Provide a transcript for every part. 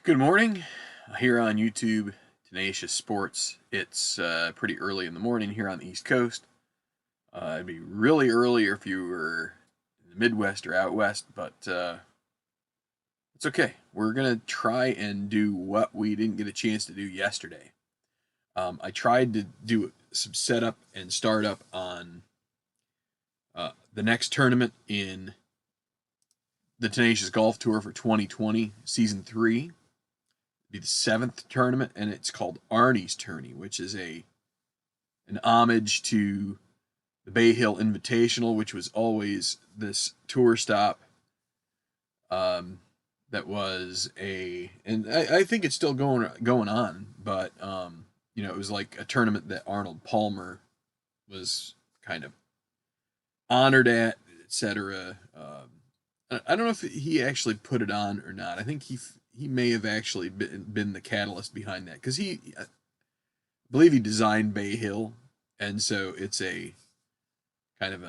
Good morning here on YouTube, Tenacious Sports. It's pretty early in the morning here on the East Coast. It'd be really early if you were in the Midwest or out West, but it's okay. We're going to try and do what we didn't get a chance to do yesterday. I tried to do some setup and startup on the next tournament in the Tenacious Golf Tour for 2020, Season 3. Be the 7th tournament, and it's called Arnie's Tourney, which is an homage to the Bay Hill Invitational, which was always this tour stop. That was and I think it's still going on, but it was like a tournament that Arnold Palmer was kind of honored at, etc. I don't know if he actually put it on or not. I think he may have actually been the catalyst behind that, because I believe he designed Bay Hill, and so it's a kind of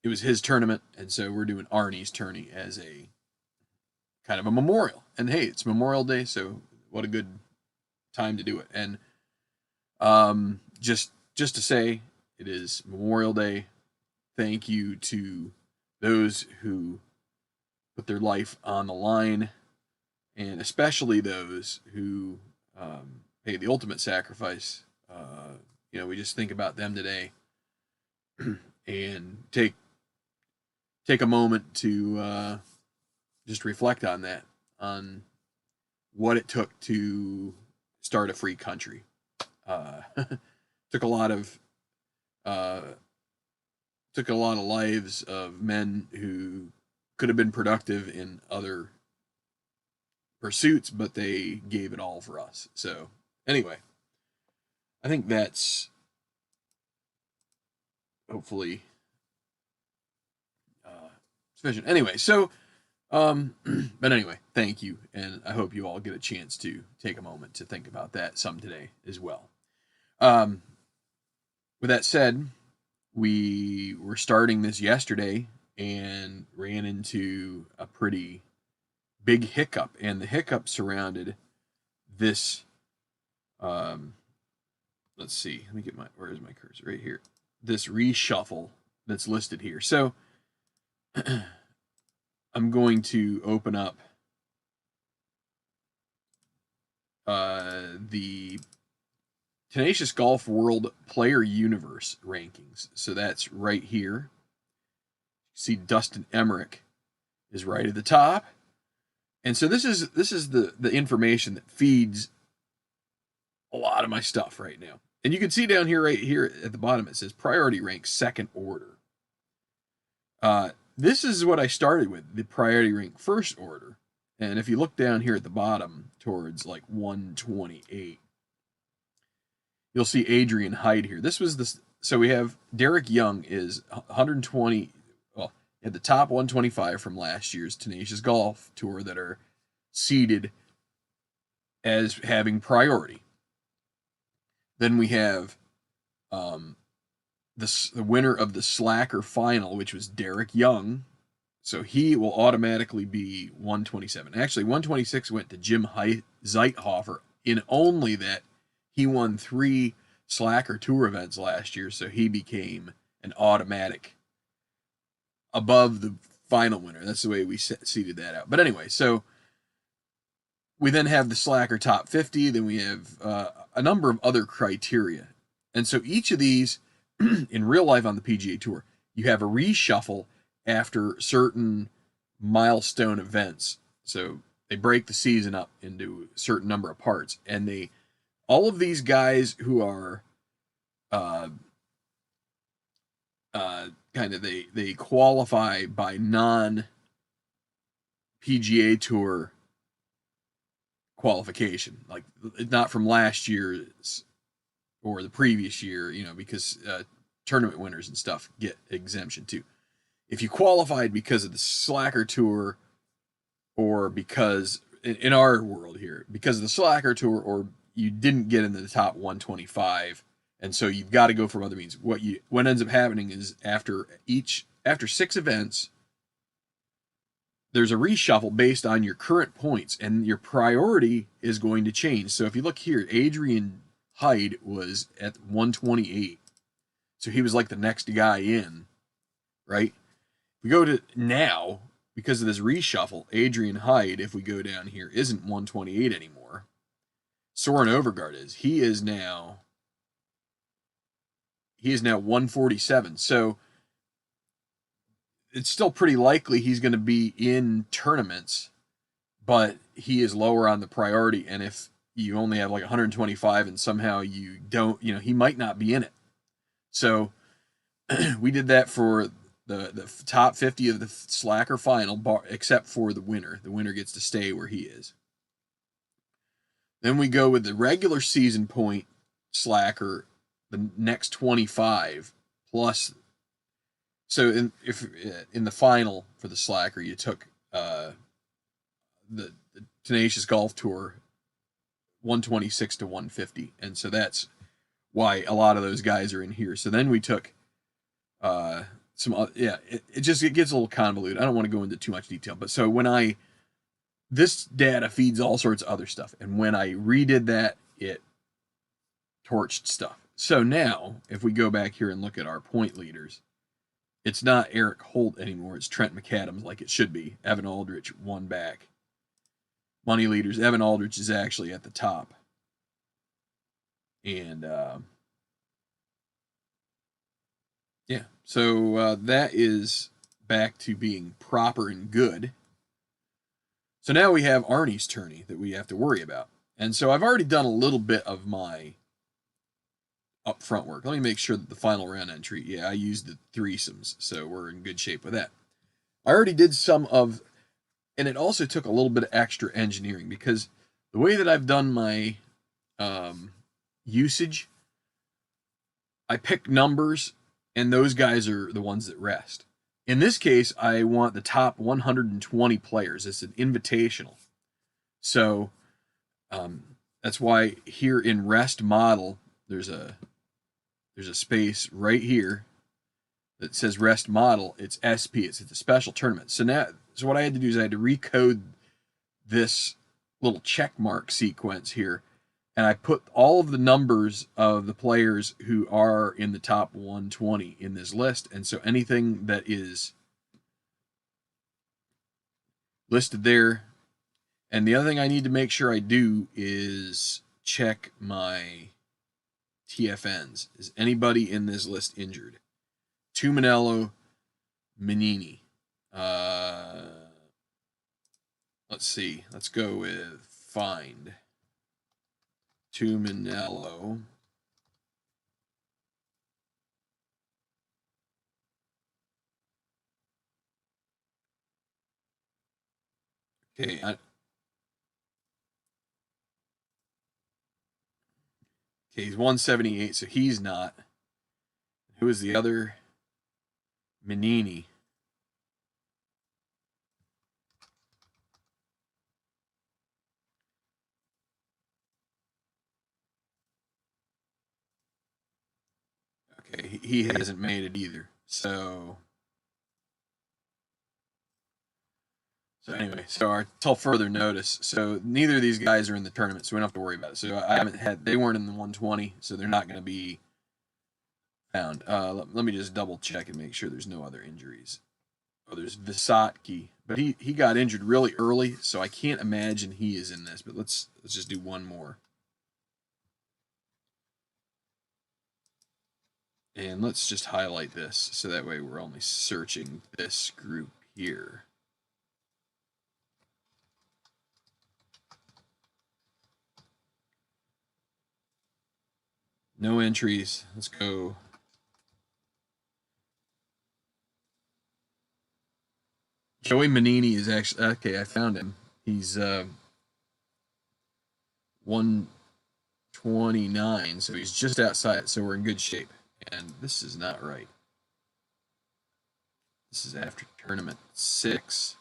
it was his tournament, and so we're doing Arnie's Tourney as a kind of a memorial. And hey, it's Memorial Day, so what a good time to do it. And just to say, it is Memorial Day. Thank you to those who put their life on the line, and especially those who pay the ultimate sacrifice. We just think about them today and take a moment to just reflect on that, on what it took to start a free country. Took a lot of lives of men who could have been productive in other pursuits, but they gave it all for us. So anyway, I think that's hopefully sufficient. Anyway, so but anyway, thank you, and I hope you all get a chance to take a moment to think about that some today as well. With that said, we were starting this yesterday and ran into a pretty big hiccup, and the hiccup surrounded this. Let's see. Let me get where is my cursor? Right here. This reshuffle that's listed here. So I'm going to open up the Tenacious Golf World Player Universe rankings. So that's right here. See, Dustin Emmerich is right at the top. And so this is the information that feeds a lot of my stuff right now. And you can see down here, right here at the bottom, it says priority rank second order. This is what I started with, the priority rank first order. And if you look down here at the bottom towards like 128, you'll see Adrian Hyde here. This was the, so we have Derek Young is 120, well, at the top 125 from last year's Tenacious Golf Tour that are seeded as having priority. Then we have the winner of the Slacker final, which was Derek Young. So he will automatically be 127. Actually, 126 went to Jim Zeithofer, in only that he won 3 Slacker Tour events last year, so he became an automatic above the final winner. That's the way we seeded that out. But anyway, so we then have the Slacker Top 50. Then we have a number of other criteria. And so each of these, in real life on the PGA Tour, you have a reshuffle after certain milestone events. So they break the season up into a certain number of parts. And all of these guys who are kind of, they qualify by non-PGA Tour qualification, like not from last year's or the previous year, because tournament winners and stuff get exemption too. If you qualified because of the Slacker Tour, or because in our world here, because of the Slacker Tour, or you didn't get into the top 125, and so you've got to go from other means. What ends up happening is after 6 events, there's a reshuffle based on your current points, and your priority is going to change. So if you look here, Adrian Hyde was at 128. So he was like the next guy in, right? We go to now, because of this reshuffle, Adrian Hyde, if we go down here, isn't 128 anymore. Soren Overgaard is. He is now 147. So it's still pretty likely he's going to be in tournaments, but he is lower on the priority. And if you only have like 125 and somehow you don't, he might not be in it. So we did that for the top 50 of the Slacker final, except for the winner. The winner gets to stay where he is. Then we go with the regular season point Slacker, the next 25 plus. So if in the final for the Slacker, you took the Tenacious Golf Tour 126 to 150, and so that's why a lot of those guys are in here. So then we took it gets a little convoluted. I don't want to go into too much detail, but so this data feeds all sorts of other stuff, and when I redid that, it torched stuff. So now, if we go back here and look at our point leaders, it's not Eric Holt anymore. It's Trent McAdams, like it should be. Evan Aldrich, one back. Money leaders, Evan Aldrich is actually at the top. And, yeah, so that is back to being proper and good. So now we have Arnie's tourney that we have to worry about. And so I've already done a little bit of my upfront work. Let me make sure that the final round entry, yeah, I used the threesomes, so we're in good shape with that. I already did some of, and it also took a little bit of extra engineering, because the way that I've done my usage, I pick numbers, and those guys are the ones that rest. In this case, I want the top 120 players. It's an invitational. So that's why here in rest model, there's a space right here that says rest model. It's SP. It's a special tournament. So what I had to do is I had to recode this little check mark sequence here, and I put all of the numbers of the players who are in the top 120 in this list. And so anything that is listed there. And the other thing I need to make sure I do is check my TFNs. Is anybody in this list injured? Tuminello, Menini. Let's see. Let's go with find. Tuminello. Okay. Okay, he's 178, so he's not. Who is the other? Menini. Okay, he hasn't made it either. So anyway, until further notice, so neither of these guys are in the tournament, so we don't have to worry about it. So they weren't in the 120, so they're not going to be found. Let me just double check and make sure there's no other injuries. Oh, there's Visotki, but he got injured really early, so I can't imagine he is in this. But let's just do one more. And let's just highlight this, so that way we're only searching this group here. No entries. Let's go. Joey Menini is actually, okay, I found him. He's 129, so he's just outside, so we're in good shape. And this is not right. This is after tournament 6.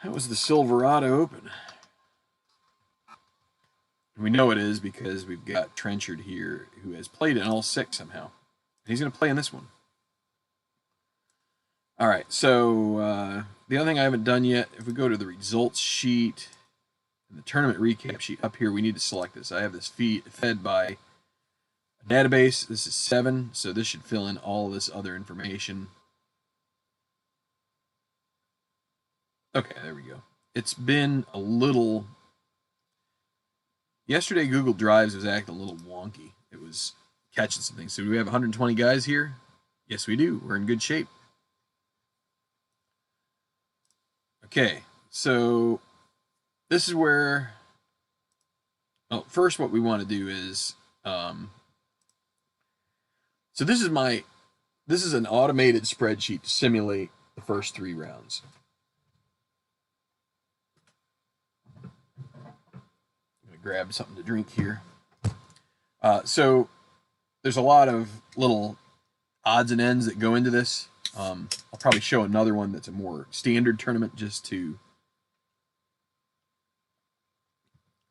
That was the Silverado Open. We know it is because we've got Trenchard here, who has played in all 6 somehow. He's going to play in this one. All right, so the other thing I haven't done yet, if we go to the results sheet, the tournament recap sheet up here, we need to select this. I have this fed by a database. This is 7, so this should fill in all of this other information. Okay, there we go. It's been a little... Yesterday, Google Drives was acting a little wonky. It was catching some things. So do we have 120 guys here? Yes, we do. We're in good shape. Okay, so this is where... Oh, first what we want to do is... so this is an automated spreadsheet to simulate the first 3 rounds. Grab something to drink here. So there's a lot of little odds and ends that go into this. I'll probably show another one that's a more standard tournament just to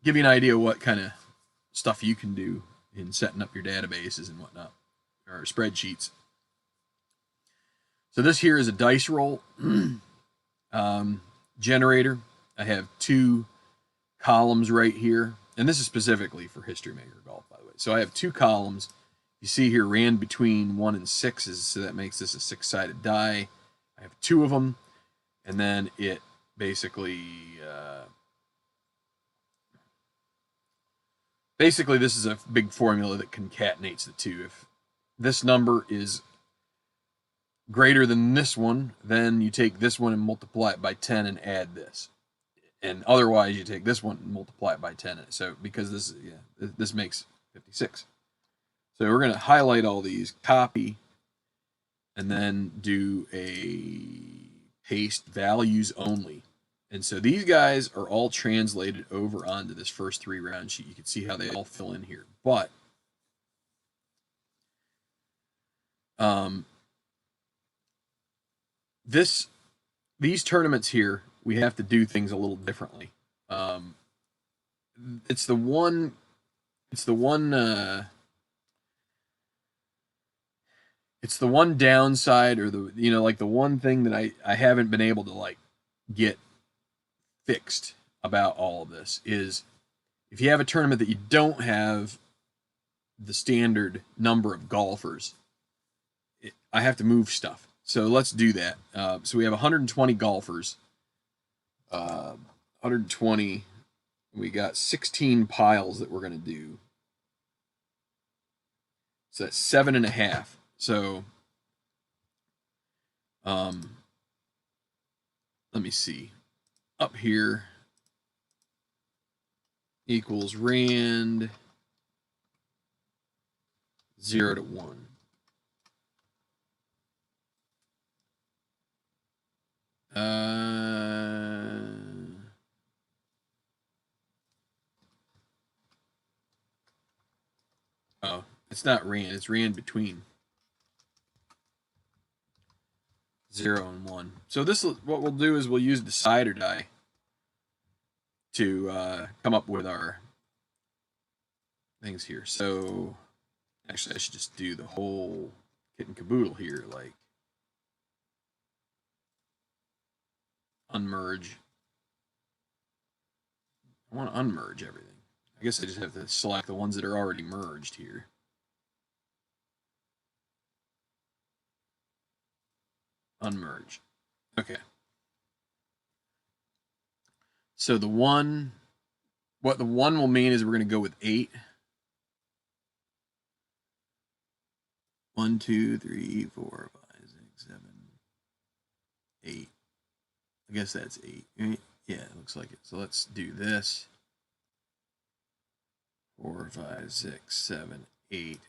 give you an idea what kind of stuff you can do in setting up your databases and whatnot, or spreadsheets. So this here is a dice roll generator. I have 2 columns right here. And this is specifically for History Maker Golf, by the way. So I have 2 columns. You see here ran between 1 and 6s, so that makes this a 6-sided die. I have 2 of them, and then it basically this is a big formula that concatenates the 2. If this number is greater than this one, then you take this one and multiply it by 10 and add this. And otherwise, you take this one and multiply it by 10. So because this makes 56. So we're going to highlight all these, copy, and then do a paste values only. And so these guys are all translated over onto this first 3 round sheet. You can see how they all fill in here. But these tournaments here, we have to do things a little differently. It's the one downside, or the one thing that I haven't been able to get fixed about all of this is if you have a tournament that you don't have the standard number of golfers, I have to move stuff. So let's do that. So we have 120 golfers. 120. We got 16 piles that we're going to do. So that's 7.5. So, let me see. Up here equals rand 0 to 1. Oh, it's not rand. It's rand between 0 and 1. So what we'll do is we'll use the cider die to come up with our things here. So actually, I should just do the whole kit and caboodle here, like unmerge. I want to unmerge everything. I guess I just have to select the ones that are already merged here. Unmerge. Okay. So what the 1 will mean is we're going to go with 8. 1, 2, 3, 4, 5, 6, 7, 8. I guess that's 8, right? Yeah, it looks like it. So let's do this. 4, 5, 6, 7, 8.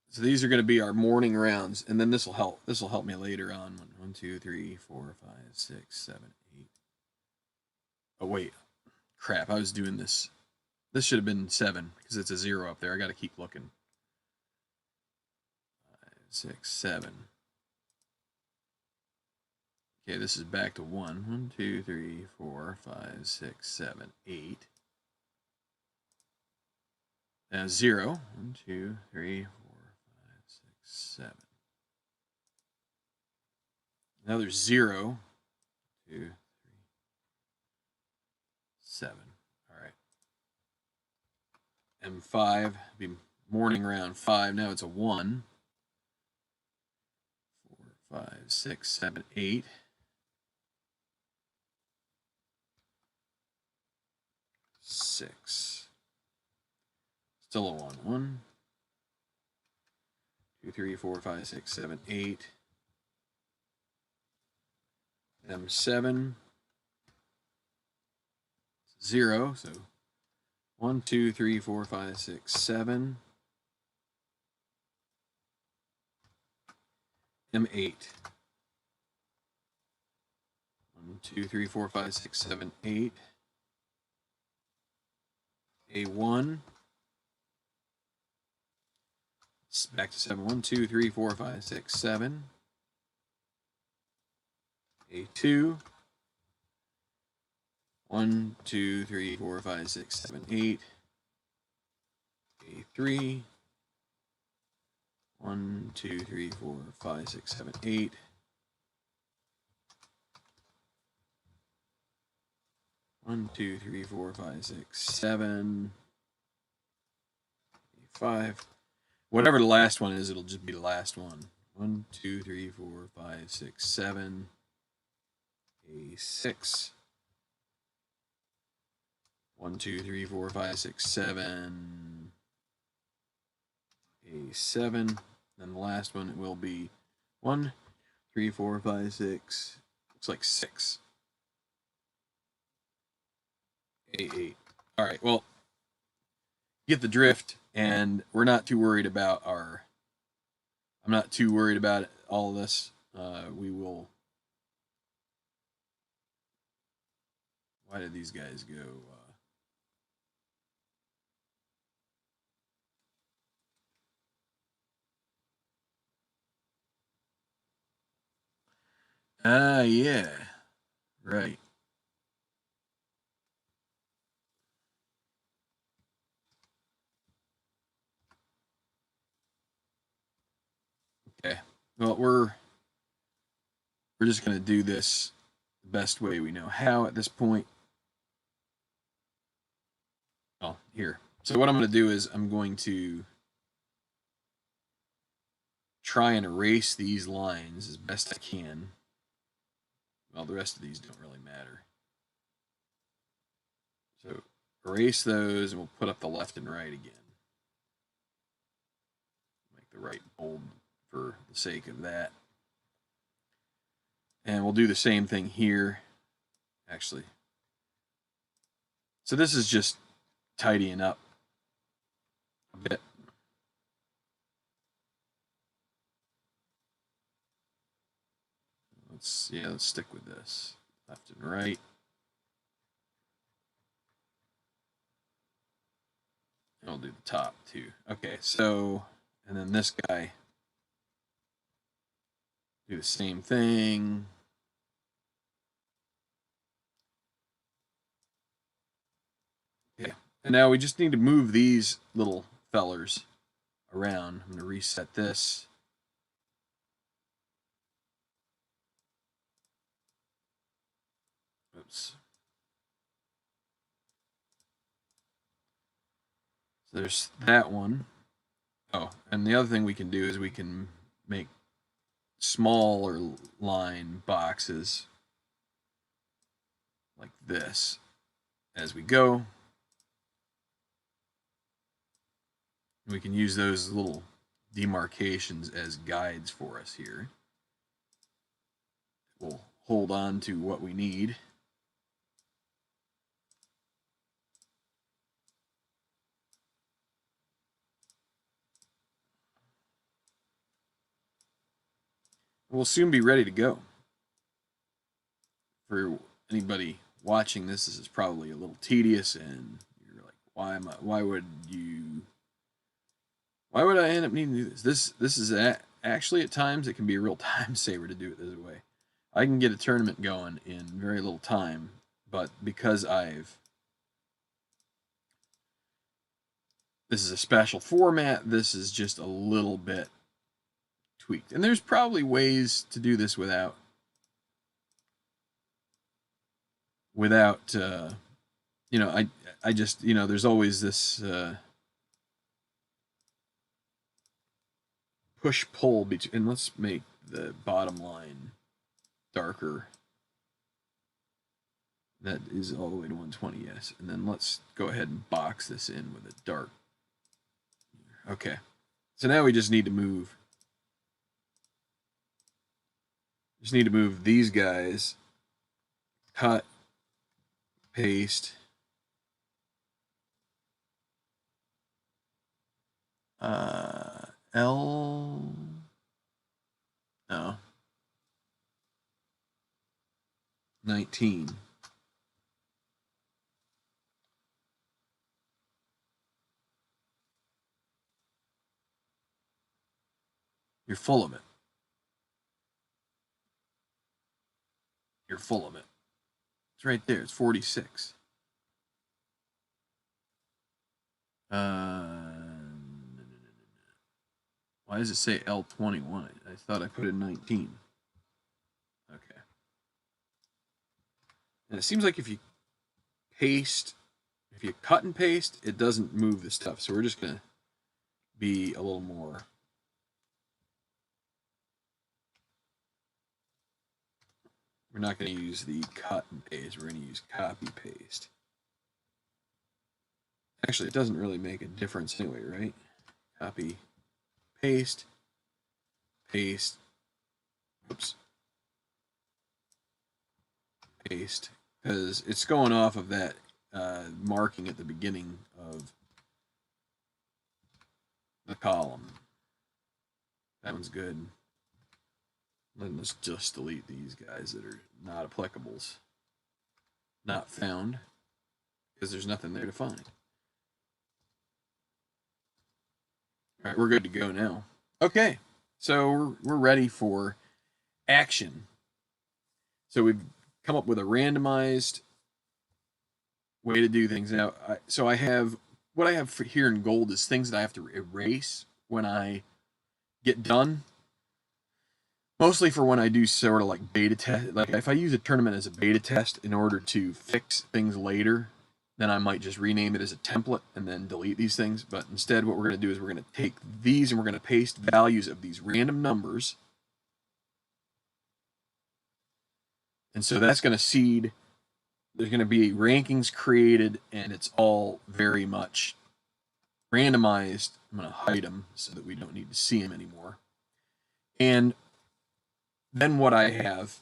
So these are going to be our morning rounds, and then this will help. This will help me later on. 1, 2, 3, 4, 5, 6, 7, 8. Oh wait, crap! I was doing this. This should have been 7 because it's a 0 up there. I got to keep looking. 5, 6, 7. Okay, this is back to 1. 1, 2, 3, 4, 5, 6, 7, 8. Now 0. 1, 2, 3, 4, 5, 6, 7. Now there's 0, 2, 3, 7. All right. M5, be morning round 5. Now it's a 1. 4, 5, 6, 7, 8. 6. Still a 1. 1, 2, 3, 4, 5, 6, 7, 8. M7. 0. So 1, 2, 3, 4, 5, 6, 7. M8. 1, 2, 3, 4, 5, 6, 7, 8. A1. Back to 7. 1, 2, 3, 4, 5, 6, 7. A2. 1, 2, 3, 4, 5, 6, 7, 8. A3. 1, 2, 3, 4, 5, 6, 7, 8. One, 2, 3, 4, 5, 6, 7. 5. Whatever the last one is, it'll just be the last one. 1, 2, 3, 4, 5, 6, 7. A6. 1, 2, 3, 4, 5, 6, 7. A7. Then the last one will be 1, 3, 4, 5, 6. Looks like 6. A8. All right, well, get the drift, and we're not too worried about I'm not too worried about all of this. We will. Why did these guys go? Yeah. Right. Okay. Well, we're just going to do this the best way we know how at this point. Oh, here. So what I'm going to do is I'm going to try and erase these lines as best I can. Well, the rest of these don't really matter. So erase those, and we'll put up the left and right again. Make the right bold for the sake of that. And we'll do the same thing here, actually. So this is just tidying up a bit. Let's stick with this. Left and right. And I'll do the top too. Okay, so, and then this guy, do the same thing. Okay, and now we just need to move these little fellers around. I'm going to reset this. Oops. So there's that one. Oh, and the other thing we can do is we can make smaller line boxes like this as we go. We can use those little demarcations as guides for us here. We'll hold on to what we need. We'll soon be ready to go. For anybody watching this is probably a little tedious, and you're like, why would I end up needing to do this? This is actually at times it can be a real time saver to do it this way. I can get a tournament going in very little time, but because this is a special format, this is just a little bit tweaked. And there's probably ways to do this without without, you know, I just, you know, there's always this push-pull between, and let's make the bottom line darker. That is all the way to 120, yes. And then let's go ahead and box this in with a dark. Okay. So now we just need to move. Just need to move these guys. Cut. Paste. L. No. 19. You're full of it. You're full of it. It's right there. It's 46. Why does it say L21? I thought I put in 19. Okay. And it seems like if you paste, if you cut and paste, it doesn't move the stuff. So we're just going to be a little more. We're not going to use the cut and paste. We're going to use copy paste. Actually, it doesn't really make a difference anyway, right? Copy, paste, paste. Oops. Paste. Because it's going off of that marking at the beginning of the column. That one's good. Then let's just delete these guys that are not applicables. Not found. Because there's nothing there to find. All right, we're good to go now. Okay, so we're ready for action. So we've come up with a randomized way to do things. Now, so I have, what I have here in gold is things that I have to erase when I get done. Mostly for when I do sort of like beta test. Like if I use a tournament as a beta test in order to fix things later, then I might just rename it as a template and then delete these things. But instead what we're going to do is we're going to take these and we're going to paste values of these random numbers. And so that's going to seed. There's going to be rankings created, and it's all very much randomized. I'm going to hide them so that we don't need to see them anymore. And then what I have,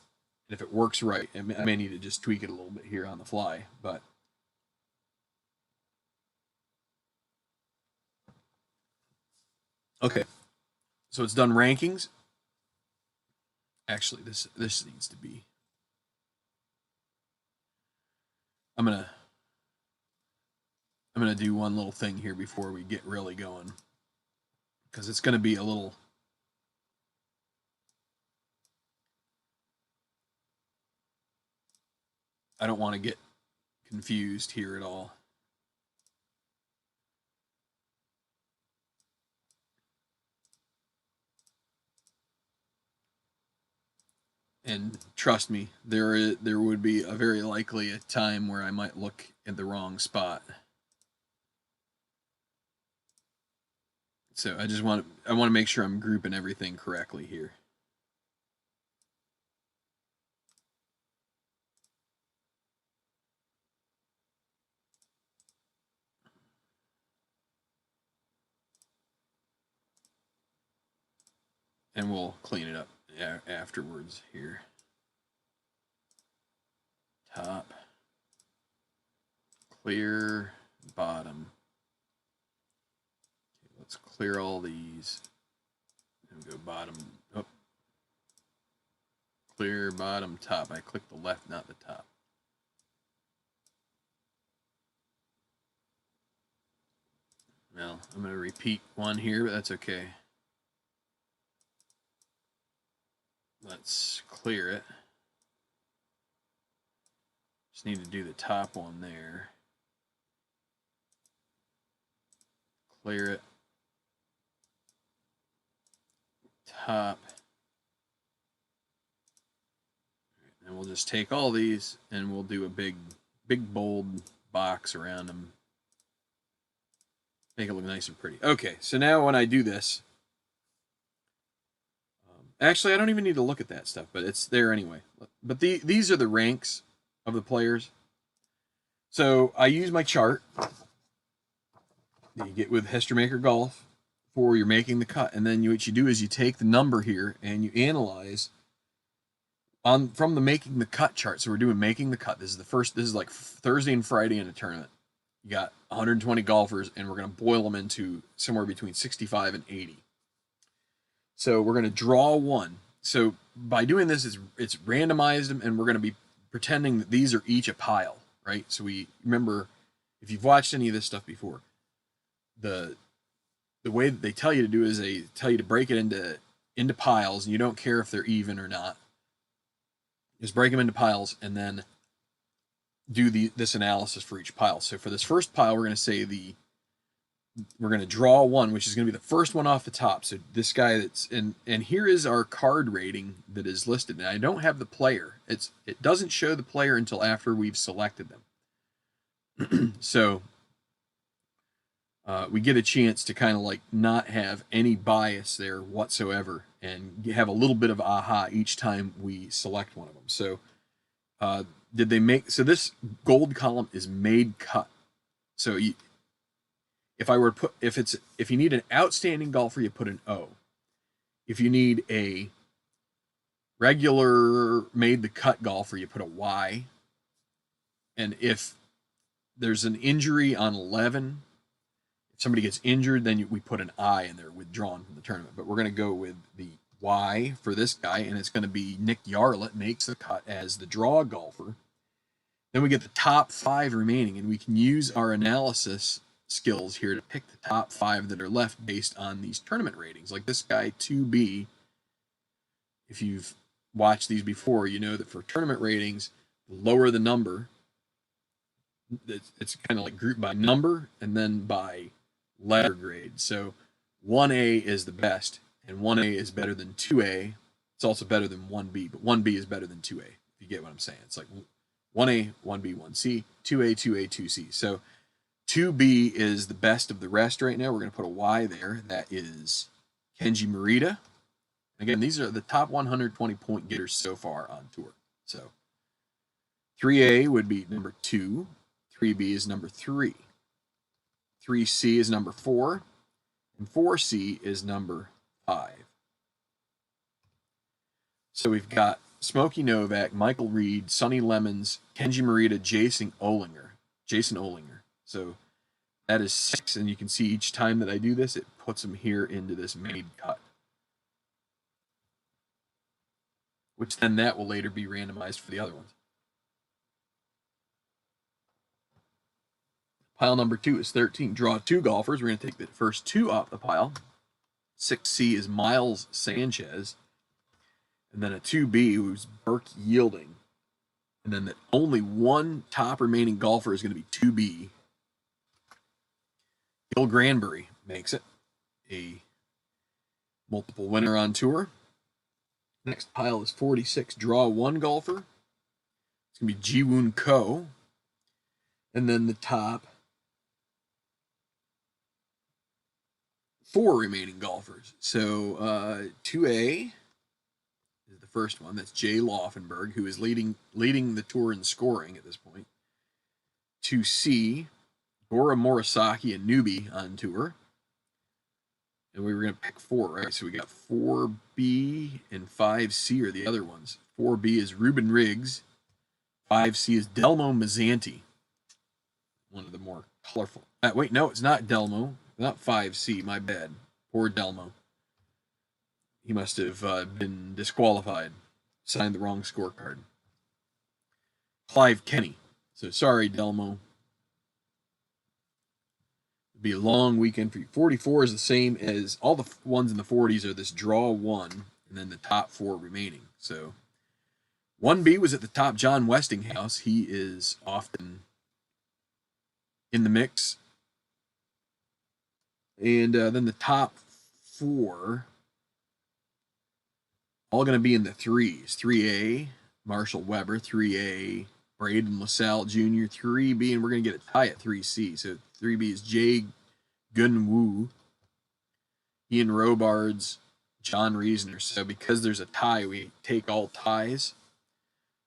and if it works right, I may need to just tweak it a little bit here on the fly, but okay. So it's done rankings. Actually, this needs to be. I'm gonna do one little thing here before we get really going, because it's gonna be a little. I don't want to get confused here at all. And trust me, there would be a very likely a time where I might look at the wrong spot. So I want to make sure I'm grouping everything correctly here. And we'll clean it up afterwards here. Top, clear, bottom. Okay, let's clear all these and go bottom. Oh, clear, bottom, top. I clicked the left, not the top. Well, I'm going to repeat one here, but that's okay. Let's clear it. Just need to do the top one there. Clear it. Top. Right, And we'll just take all these and we'll do a big bold box around them. Make it look nice and pretty. Okay, so now when I do this, actually I don't even need to look at that stuff, but it's there anyway. But these are the ranks of the players. So I use my chart that you get with History Maker Golf for you're making the cut, and then what you do is you take the number here and you analyze from the making the cut chart. So we're doing making the cut. This is like Thursday and Friday in a tournament. You got 120 golfers, and we're going to boil them into somewhere between 65 and 80. So we're going to draw one. So by doing this, it's randomized them, and we're going to be pretending that these are each a pile, right? So we remember, if you've watched any of this stuff before, the way that they tell you to do is they tell you to break it into piles, and you don't care if they're even or not. Just break them into piles, and then do this analysis for each pile. So for this first pile, we're going to say we're going to draw one, which is going to be the first one off the top. So this guy and here is our card rating that is listed. And I don't have the player. It doesn't show the player until after we've selected them. So we get a chance to kind of like not have any bias there whatsoever and have a little bit of aha each time we select one of them. So did they make, so this gold column is made cut. So if I were to put, if you need an outstanding golfer, you put an O. If you need a regular made the cut golfer, you put a Y. And if there's an injury on 11, if somebody gets injured, then we put an I and they're withdrawn from the tournament. But we're going to go with the Y for this guy, and it's going to be Nick Yarlett makes the cut as the draw golfer. Then we get the top 5 remaining, and we can use our analysis skills here to pick the top 5 that are left based on these tournament ratings. Like this guy, 2B, if you've watched these before, you know that for tournament ratings, the lower the number, it's kind of like grouped by number and then by letter grade. So 1A is the best, and 1A is better than 2A. It's also better than 1B, but 1B is better than 2A, if you get what I'm saying. It's like 1A, 1B, 1C, 2A, 2A, 2C. So 2B is the best of the rest right now. We're going to put a Y there. That is Kenji Morita. Again, these are the top 120 point getters so far on tour. So 3A would be number 2. 3B is number 3. 3C is number 4. And 4C is number 5. So we've got Smokey Novak, Michael Reed, Sonny Lemons, Kenji Morita, Jason Olinger. So that is 6, and you can see each time that I do this, it puts them here into this made cut. Which then that will later be randomized for the other ones. Pile number 2 is 13. Draw 2 golfers. We're going to take the first 2 off the pile. 6C is Miles Sanchez. And then a 2B, who's Burke Yielding. And then only one top remaining golfer is going to be 2B. Gil Granbury makes it a multiple winner on tour. Next pile is 46. Draw 1 golfer. It's going to be Ji-Woon Ko. And then the top 4 remaining golfers. So 2A is the first one. That's Jay Laufenberg, who is leading the tour in scoring at this point. 2C, Gora Morisaki, a newbie on tour. And we were going to pick 4, right? So we got 4B and 5C are the other ones. 4B is Ruben Riggs. 5C is Delmo Mazzanti. One of the more colorful. Wait, no, it's not Delmo. Not 5C, my bad. Poor Delmo. He must have been disqualified. Signed the wrong scorecard. Clive Kenny. So sorry, Delmo. It'll be a long weekend for you. 44 is the same as all the ones in the 40s are this draw 1 and then the top 4 remaining. So 1B was at the top, John Westinghouse. He is often in the mix. And then the top 4, all going to be in the 3s. 3A, Marshall Weber, 3A, Braden LaSalle Jr., 3B, and we're going to get a tie at 3C. So 3B is Jay Gunwoo, Ian Robards, John Reasoner. So because there's a tie, we take all ties.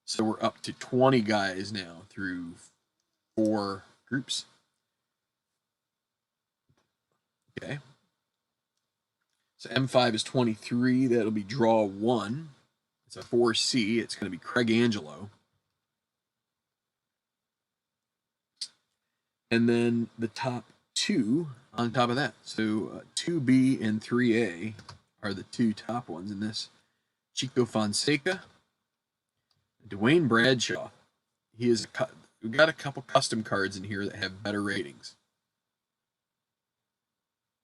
So we're up to 20 guys now through 4 groups. Okay. So M5 is 23. That'll be draw 1. It's a 4C. It's going to be Craig Angelo. And then the top 2 on top of that. So 2B and 3A are the 2 top ones in this. Chico Fonseca, Dwayne Bradshaw. We've got a couple custom cards in here that have better ratings.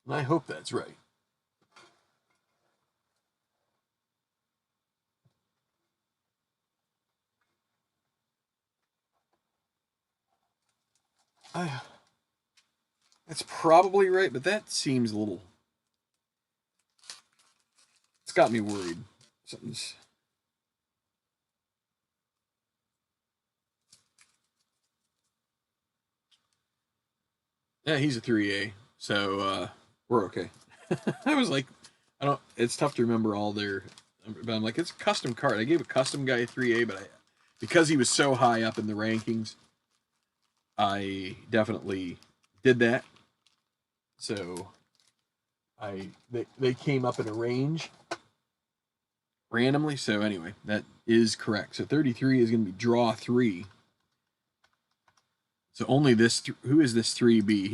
And I hope that's right. That's probably right, but that seems a little... It's got me worried. Something's... Yeah, he's a 3A, so we're okay. I was like, it's tough to remember all their... But I'm like, it's a custom card. I gave a custom guy a 3A, but because he was so high up in the rankings, I definitely did that. So they came up in a range randomly. So anyway, that is correct. So 33 is going to be draw 3. So only this. Who is this 3B?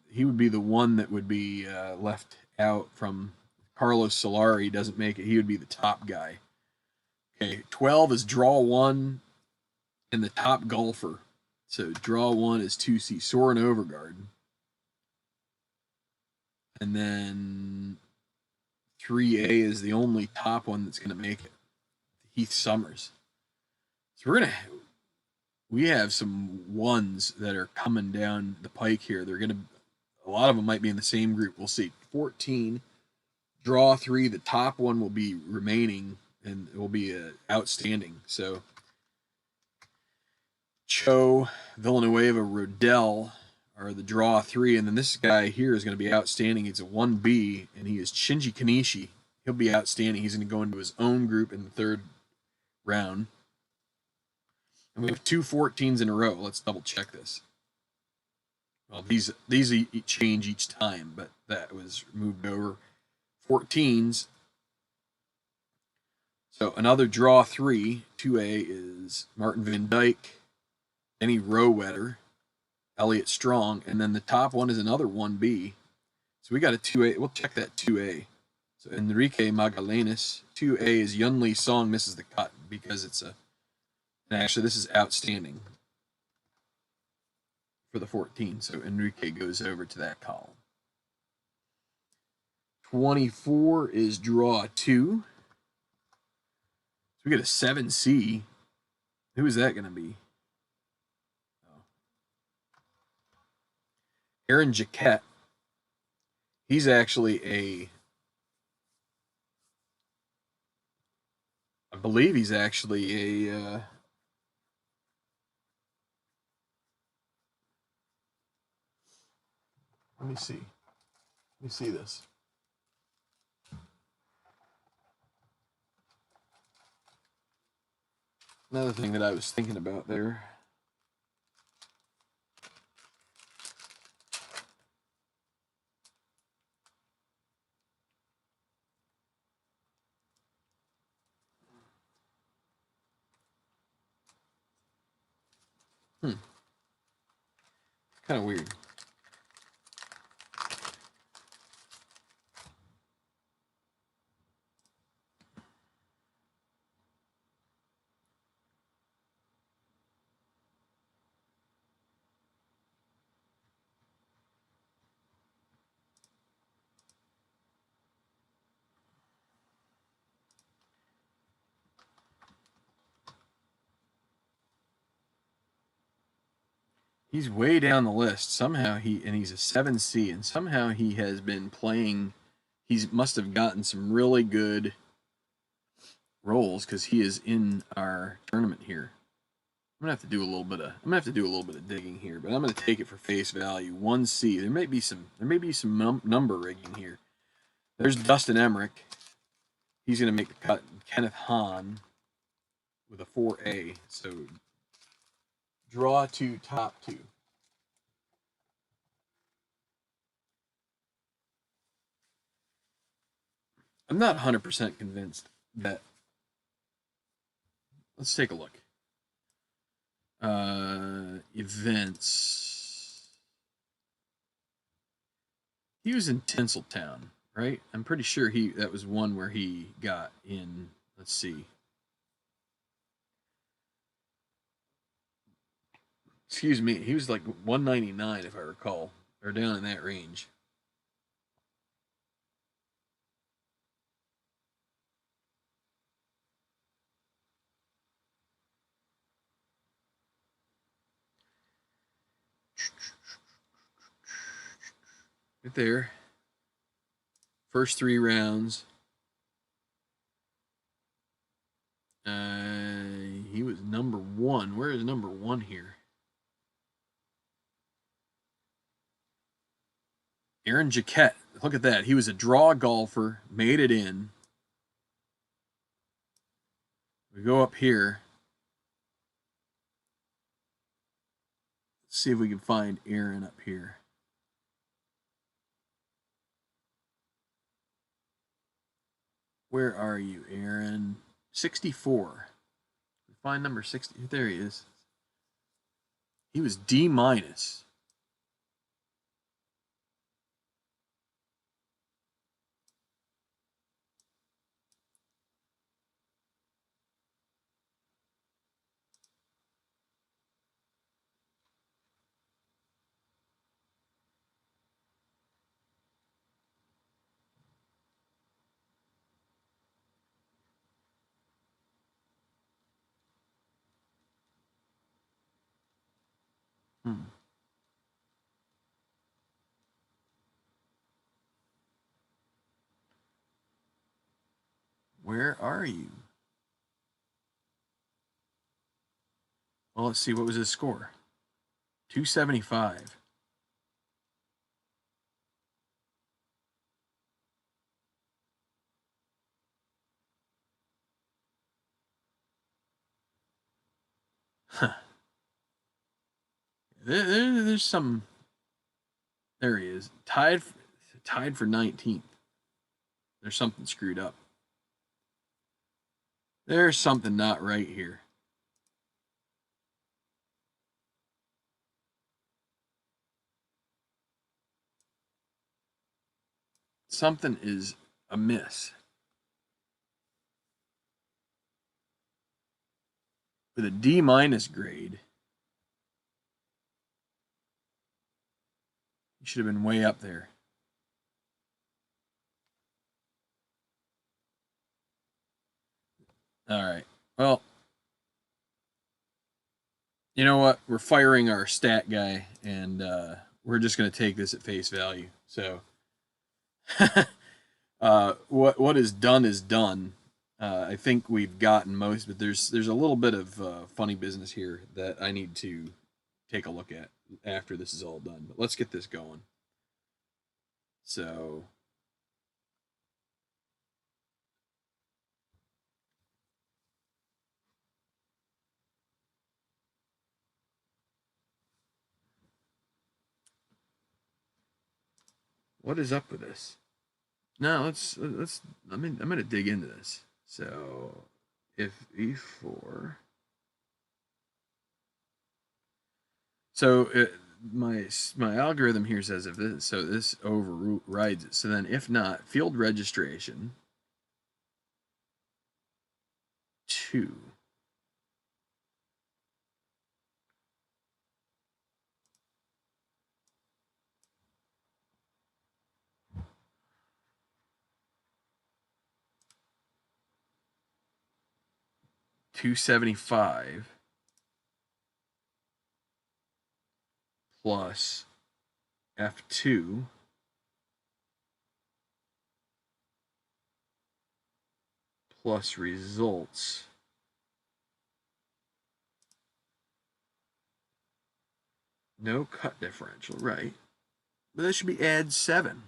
He would be the one that would be left out from Carlos Solari. Doesn't make it. He would be the top guy. Okay, 12 is draw 1, and the top golfer. So draw 1 is 2C Soren Overgaard. And then 3A is the only top one that's going to make it. Heath Summers. So we have some ones that are coming down the pike here. A lot of them might be in the same group. We'll see. 14, draw 3. The top one will be remaining, and it will be outstanding. So Cho, Villanueva, Rodell are the draw 3, and then this guy here is going to be outstanding. He's a 1B, and he is Shinji Kanishi. He'll be outstanding. He's going to go into his own group in the 3rd round. And we have 2 14s in a row. Let's double check this. Well, these change each time, but that was moved over. 14s. So another draw 3. 2A is Martin Van Dyke, Denny Rowetter, Elliot Strong, and then the top one is another 1B. So we got a 2A. We'll check that 2A. So Enrique Magallanes. 2A is Yunli Song misses the cut because it's a... And actually, this is outstanding for the 14. So Enrique goes over to that column. 24 is draw 2. So we get a 7C. Who is that going to be? Aaron Jaquette. He's actually I believe he's actually a... Let me see this. Another thing that I was thinking about there. Kind of weird. He's way down the list. Somehow he's a 7C, and somehow he has been playing. He must have gotten some really good rolls because he is in our tournament here. I'm gonna have to do a little bit of digging here, but I'm gonna take it for face value. 1C. There may be some number rigging here. There's Dustin Emmerich. He's gonna make the cut. Kenneth Hahn with a 4A. So draw to top 2. I'm not 100% convinced that. Let's take a look. Events. He was in Tinseltown, right? I'm pretty sure that was one where he got in. Let's see. Excuse me. He was like 199, if I recall, or down in that range. Right there. First 3 rounds. He was number 1. Where is number 1 here? Aaron Jaquette. Look at that. He was a draw golfer, made it in. We go up here. Let's see if we can find Aaron up here. Where are you, Aaron? 64. Find number 60. There he is. He was D-. Where are you? Well, let's see. What was his score? 275. Huh. There's some. There he is. Tied for 19th. There's something screwed up. There's something not right here. Something is amiss. With a D- grade, you should have been way up there. All right. Well, you know what? We're firing our stat guy, and we're just going to take this at face value. So, what is done is done. I think we've gotten most, but there's a little bit of funny business here that I need to take a look at after this is all done. But let's get this going. So. What is up with this? No, let's. I'm gonna dig into this. So, if E4. So my algorithm here says if this, so this overrides it. So then, if not, field registration 2. $275 plus F2 plus results. No cut differential, right? But that should be add 7.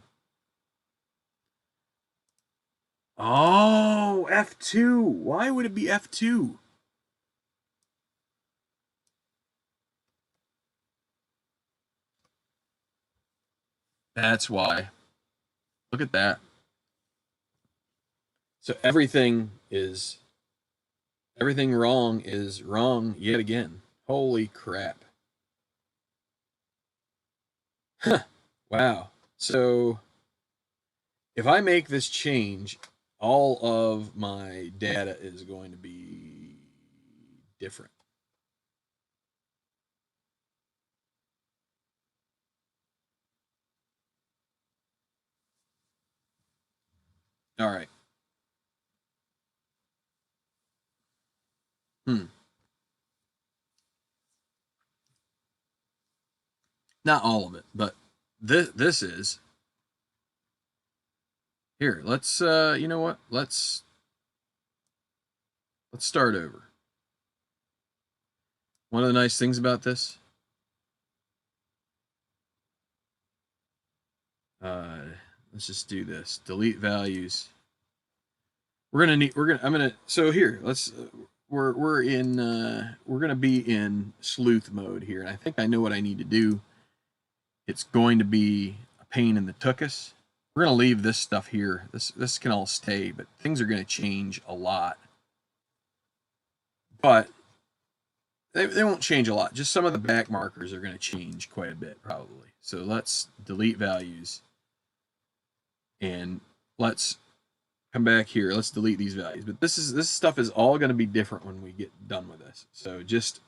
Oh, F2. Why would it be F2? That's why. Look at that. So everything wrong is wrong yet again. Holy crap. Huh. Wow. So if I make this change, all of my data is going to be different. All right. Not all of it, but this is. Here, let's you know what? Let's start over. One of the nice things about this, let's just do this. Delete values. So here, let's we're gonna be in sleuth mode here, and I think I know what I need to do. It's going to be a pain in the tuchus. We're gonna leave this stuff here. This can all stay, but things are gonna change a lot. But they won't change a lot. Just some of the back markers are going to change quite a bit, probably. So let's delete values. And let's come back here. Let's delete these values. But this stuff is all going to be different when we get done with this. So just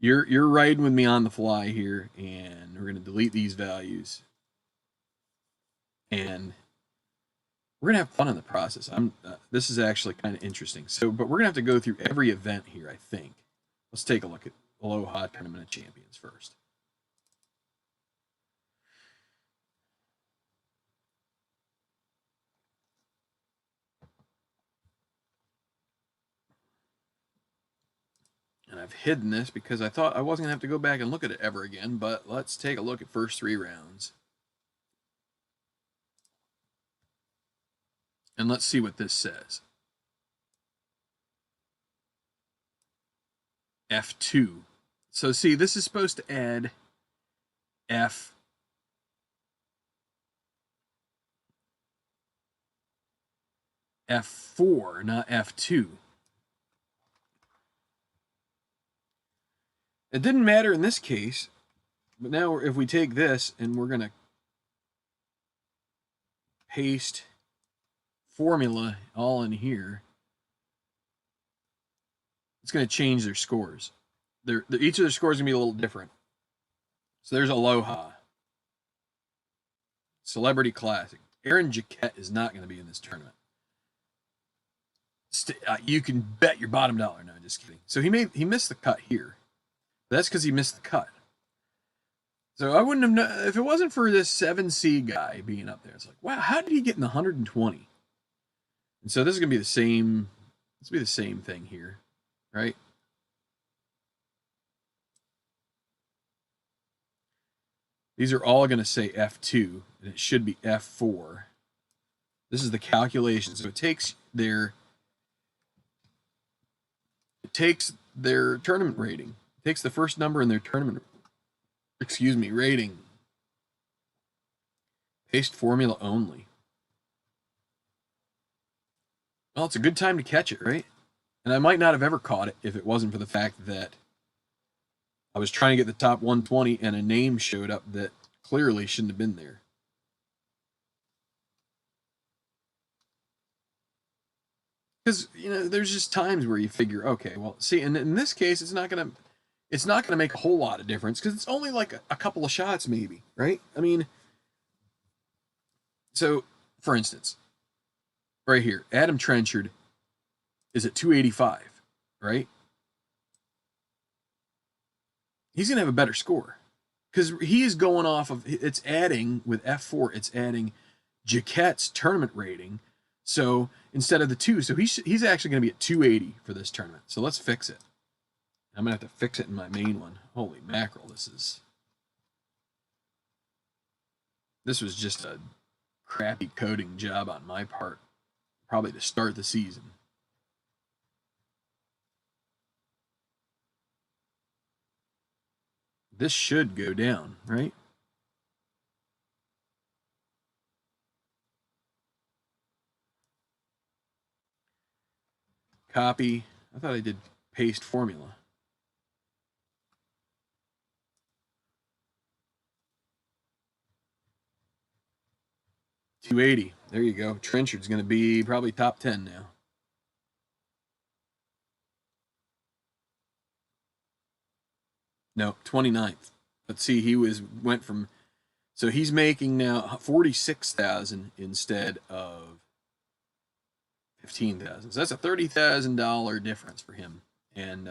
you're riding with me on the fly here, and we're going to delete these values. And we're going to have fun in the process. This is actually kind of interesting. So, but we're going to have to go through every event here, I think. Let's take a look at Aloha Tournament of Champions first. And I've hidden this because I thought I wasn't going to have to go back and look at it ever again, but let's take a look at first 3 rounds. And let's see what this says. F2. So see, this is supposed to add F4, not F2. It didn't matter in this case, but now if we take this and we're going to paste formula all in here, it's going to change their scores. Each of their scores is going to be a little different. So there's Aloha. Celebrity Classic. Aaron Jaquette is not going to be in this tournament. You can bet your bottom dollar. No, just kidding. So he missed the cut here. That's because he missed the cut. So I wouldn't have known if it wasn't for this 7C guy being up there. It's like, wow, how did he get in the 120? And so this is gonna be the same. Let's be the same thing here, right? These are all gonna say F2, and it should be F4. This is the calculation. So it takes their tournament rating. It takes the first number in their tournament rating. Paste formula only. Well, it's a good time to catch it, right? And I might not have ever caught it if it wasn't for the fact that I was trying to get the top 120 and a name showed up that clearly shouldn't have been there. Because, there's just times where you figure, okay, well, see, and in this case, it's not gonna make a whole lot of difference because it's only like a couple of shots, maybe, right? I mean, so for instance, right here, Adam Trenchard is at 285, right? He's gonna have a better score because he is going off of it's adding with F4. It's adding Jaquette's tournament rating So instead of the 2, so he's actually going to be at 280 for this tournament. So let's fix it. I'm going to have to fix it in my main one. Holy mackerel, this was just a crappy coding job on my part, probably to start the season. This should go down, right? Copy. I thought I did paste formula. $280. There you go. Trenchard's going to be probably top 10 now. No, 29th. But see, went from, so he's making now 46,000 instead of 15,000. So that's a $30,000 difference for him, and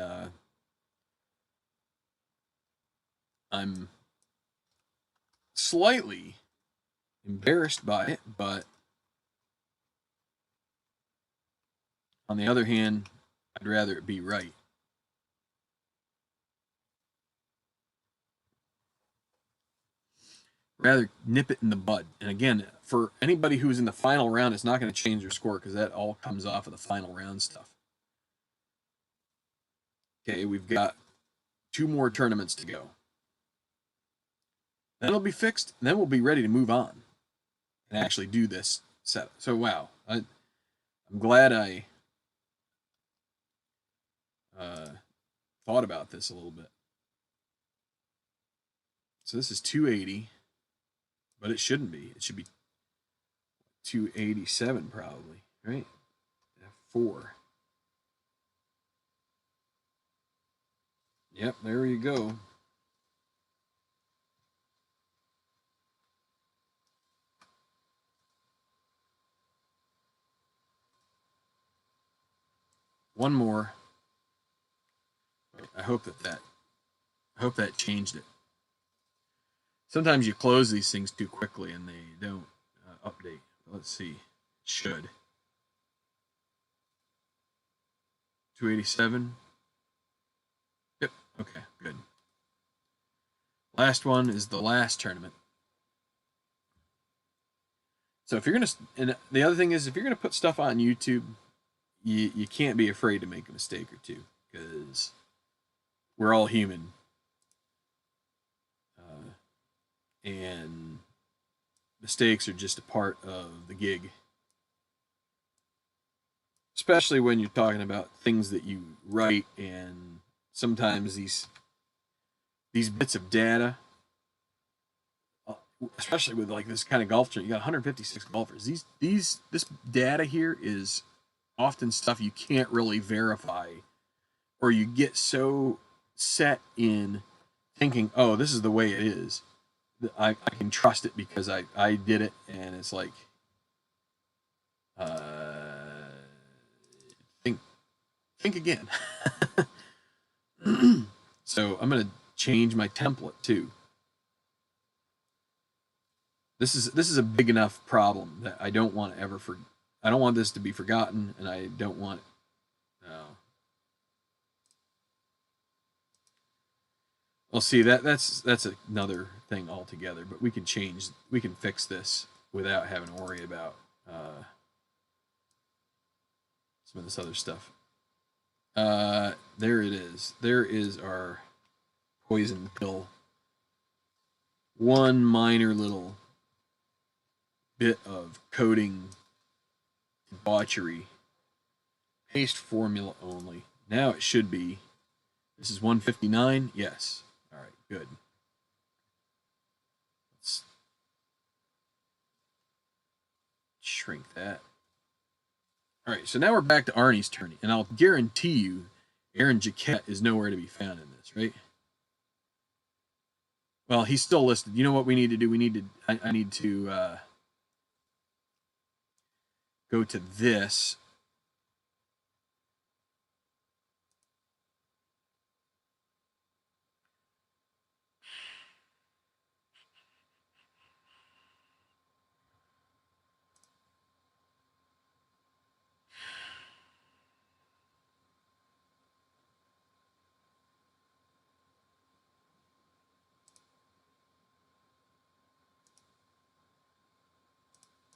I'm slightly embarrassed by it, but on the other hand, I'd rather it be right. Rather nip it in the bud. And again, for anybody who's in the final round, it's not going to change their score because that all comes off of the final round stuff. Okay, we've got 2 more tournaments to go. Then it'll be fixed, and then we'll be ready to move on and actually do this setup. So, wow. I'm glad I thought about this a little bit. So this is 280, but it shouldn't be. It should be 287 probably, right? F4. Yep, there you go. One more. I hope that changed it. Sometimes you close these things too quickly and they don't update. Let's see. It should. 287. Yep. Okay, good. Last one is the last tournament. So if you're going to, and the other thing is, if you're going to put stuff on YouTube, you can't be afraid to make a mistake or two, because we're all human. And mistakes are just a part of the gig. Especially when you're talking about things that you write, and sometimes these bits of data, especially with like this kind of golf tournament, you got 156 golfers. This data here is often stuff you can't really verify, or you get so set in thinking, oh, this is the way it is, that I can trust it because I did it, and it's like, think again. So I'm going to change my template too. This is a big enough problem that I don't want to I don't want this to be forgotten, and I don't want. Well, see, that's another thing altogether. But we can fix this without having to worry about some of this other stuff. There it is. There is our poison pill. One minor little bit of coding debauchery. Paste formula only. Now it should be. This is 159. Yes. All right. Good. Let's shrink that. All right. So now we're back to Arnie's Tourney, and I'll guarantee you, Aaron Jaquette is nowhere to be found in this, right? Well, he's still listed. You know what we need to do? I need to go to this.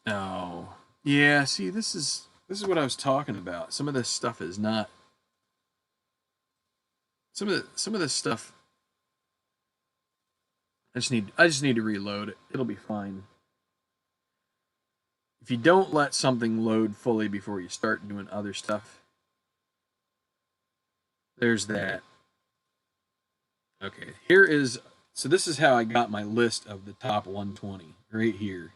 Oh, yeah. See, this is what I was talking about. Some of this stuff is not. Some of this stuff. I just need to reload it. It'll be fine. If you don't let something load fully before you start doing other stuff, there's that. Okay, here is. So this is how I got my list of the top 120 right here.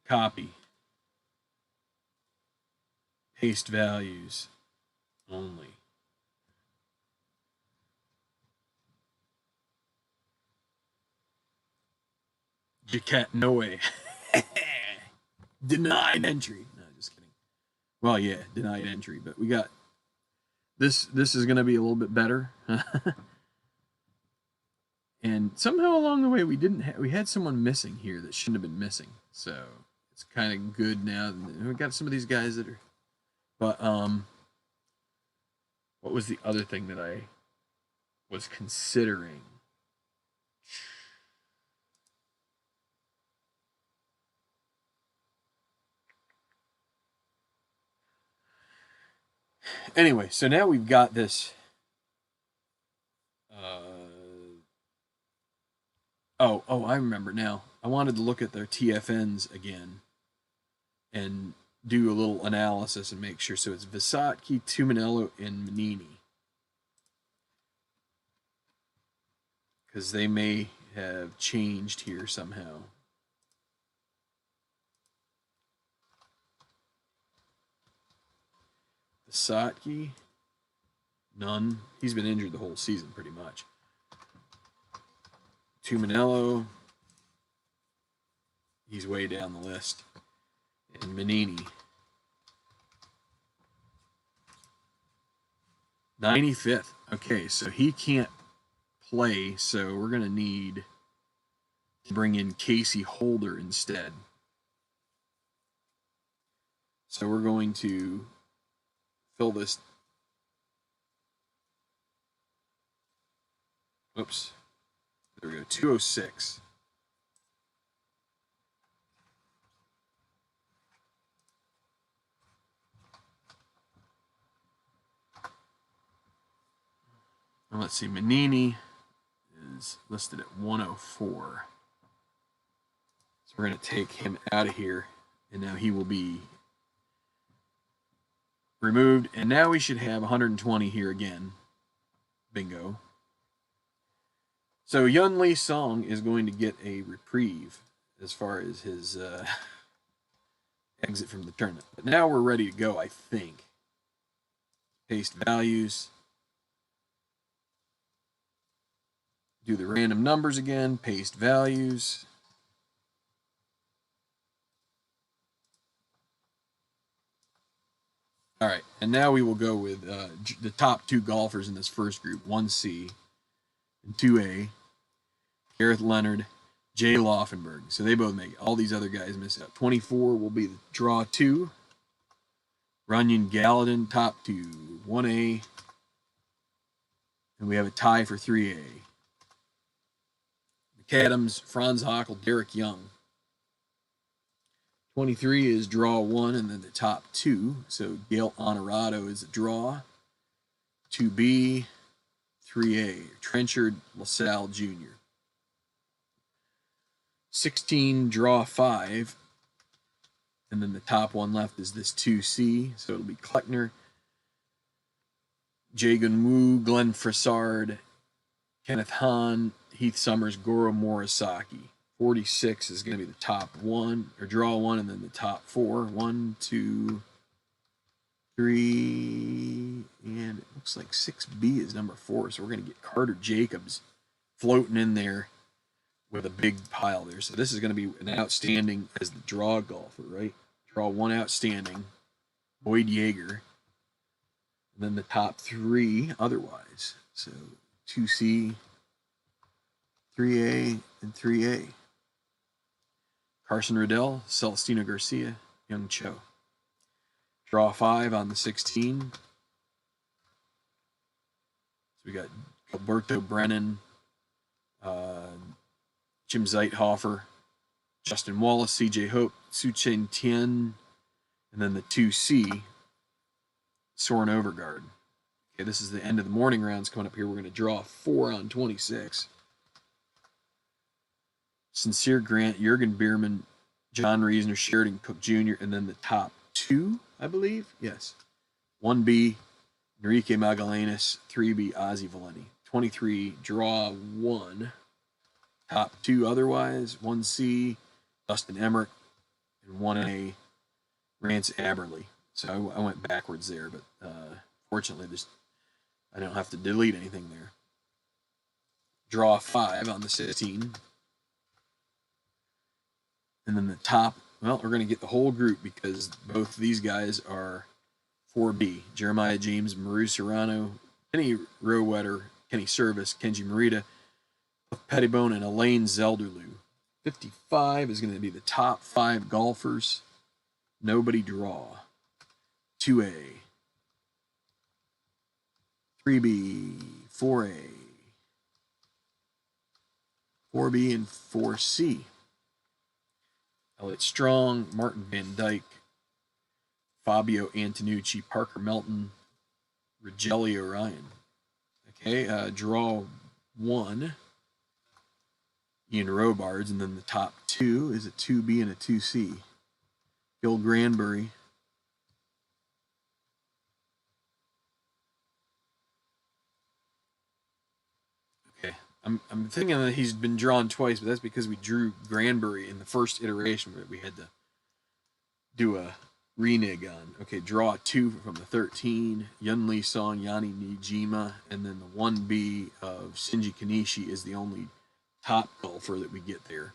Copy. Paste values only. Jacat, no way. Denied entry. No, just kidding. Well, yeah, denied entry, but we got this. This is going to be a little bit better. And somehow along the way, we had someone missing here that shouldn't have been missing. So it's kind of good now. We got some of these guys that are. But what was the other thing that I was considering? Anyway, so now we've got this. Oh, I remember now. I wanted to look at their TFNs again and do a little analysis and make sure. So it's Visotki, Tuminello, and Manini. Because they may have changed here somehow. Visotki, none. He's been injured the whole season pretty much. Tuminello, he's way down the list. And Manini, 95th. Okay, so he can't play, so we're going to need to bring in Casey Holder instead. So we're going to fill this. Oops. There we go. 206. And let's see. Manini is listed at 104. So we're going to take him out of here. And now he will be removed. And now we should have 120 here again. Bingo. So Yun Lee Song is going to get a reprieve as far as his exit from the tournament. But now we're ready to go, I think. Paste values. Do the random numbers again. Paste values. All right, and now we will go with the top two golfers in this first group, 1C and 2A. Gareth Leonard, Jay Laufenberg. So they both make it. All these other guys miss out. 24 will be the draw 2. Runyon Gallatin, top 2, 1A. And we have a tie for 3A. McAdams, Franz Hockel, Derek Young. 23 is draw 1, and then the top 2. So Gail Honorado is a draw. 2B, 3A. Trenchard LaSalle Jr. 16, draw 5. And then the top one left is this 2C. So it'll be Kleckner, Jagan Wu, Glenn Frassard, Kenneth Hahn, Heath Summers, Goro Morisaki. 46 is going to be the top 1, or draw 1, and then the top 4. 1, 2, 3, and it looks like 6B is number 4. So we're going to get Carter Jacobs floating in there with a big pile there. So this is going to be an outstanding as the draw golfer, right? Draw 1 outstanding, Boyd Yeager. And then the top 3 otherwise. So 2C, 3A, and 3A. Carson Riddell, Celestino Garcia, Young Cho. Draw 5 on the 16. So we got Alberto Brennan, Jim Zeithofer, Justin Wallace, CJ Hope, Su Chen Tien, and then the 2C, Soren Overgaard. Okay, this is the end of the morning rounds coming up here. We're going to draw 4 on 26. Sincere Grant, Jurgen Bierman, John Reisner, Sheridan Cook Jr., and then the top 2, I believe. Yes. 1B, Enrique Magallanes, 3B, Ozzy Valenti. 23, draw 1. Top 2 otherwise, 1C, Dustin Emmerich, and 1A, Rance Aberley. So I went backwards there, but fortunately I don't have to delete anything there. Draw 5 on the 16. And then the top, well, we're going to get the whole group because both these guys are 4B. Jeremiah James, Maru Serrano, Kenny Rowetter, Kenny Service, Kenji Morita, Pettibone, and Elaine Zelderloo. 55 is going to be the top 5 golfers. Nobody draw. 2A. 3B. 4A. 4B and 4C. Elliot Strong, Martin Van Dyke, Fabio Antonucci, Parker Melton, Rogelio Ryan. Okay, draw 1. Ian Robards, and then the top 2 is a 2B and a 2C. Gil Granbury. Okay, I'm thinking that he's been drawn twice, but that's because we drew Granbury in the first iteration, but we had to do a renege on. Okay, draw 2 from the 13. Yun Lee Song, Yanni Nijima, and then the 1B of Shinji Kanishi is the only top golfer that we get there.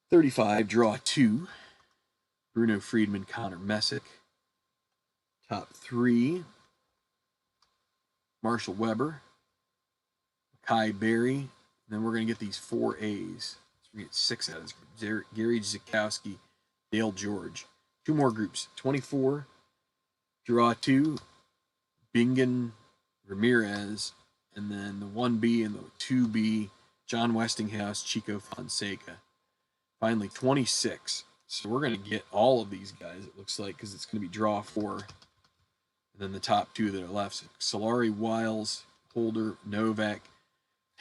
35, draw 2. Bruno Friedman, Connor Messick. Top 3. Marshall Weber. Kai Berry. And then we're going to get these 4 A's. So we get 6 out of this. Gary Zukowski, Dale George. 2 more groups. 24, draw 2. Bingen Ramirez. And then the 1B and the 2B, John Westinghouse, Chico Fonseca. Finally, 26. So we're going to get all of these guys, it looks like, because it's going to be draw 4. And then the top 2 that are left. Solari, Wiles, Holder, Novak,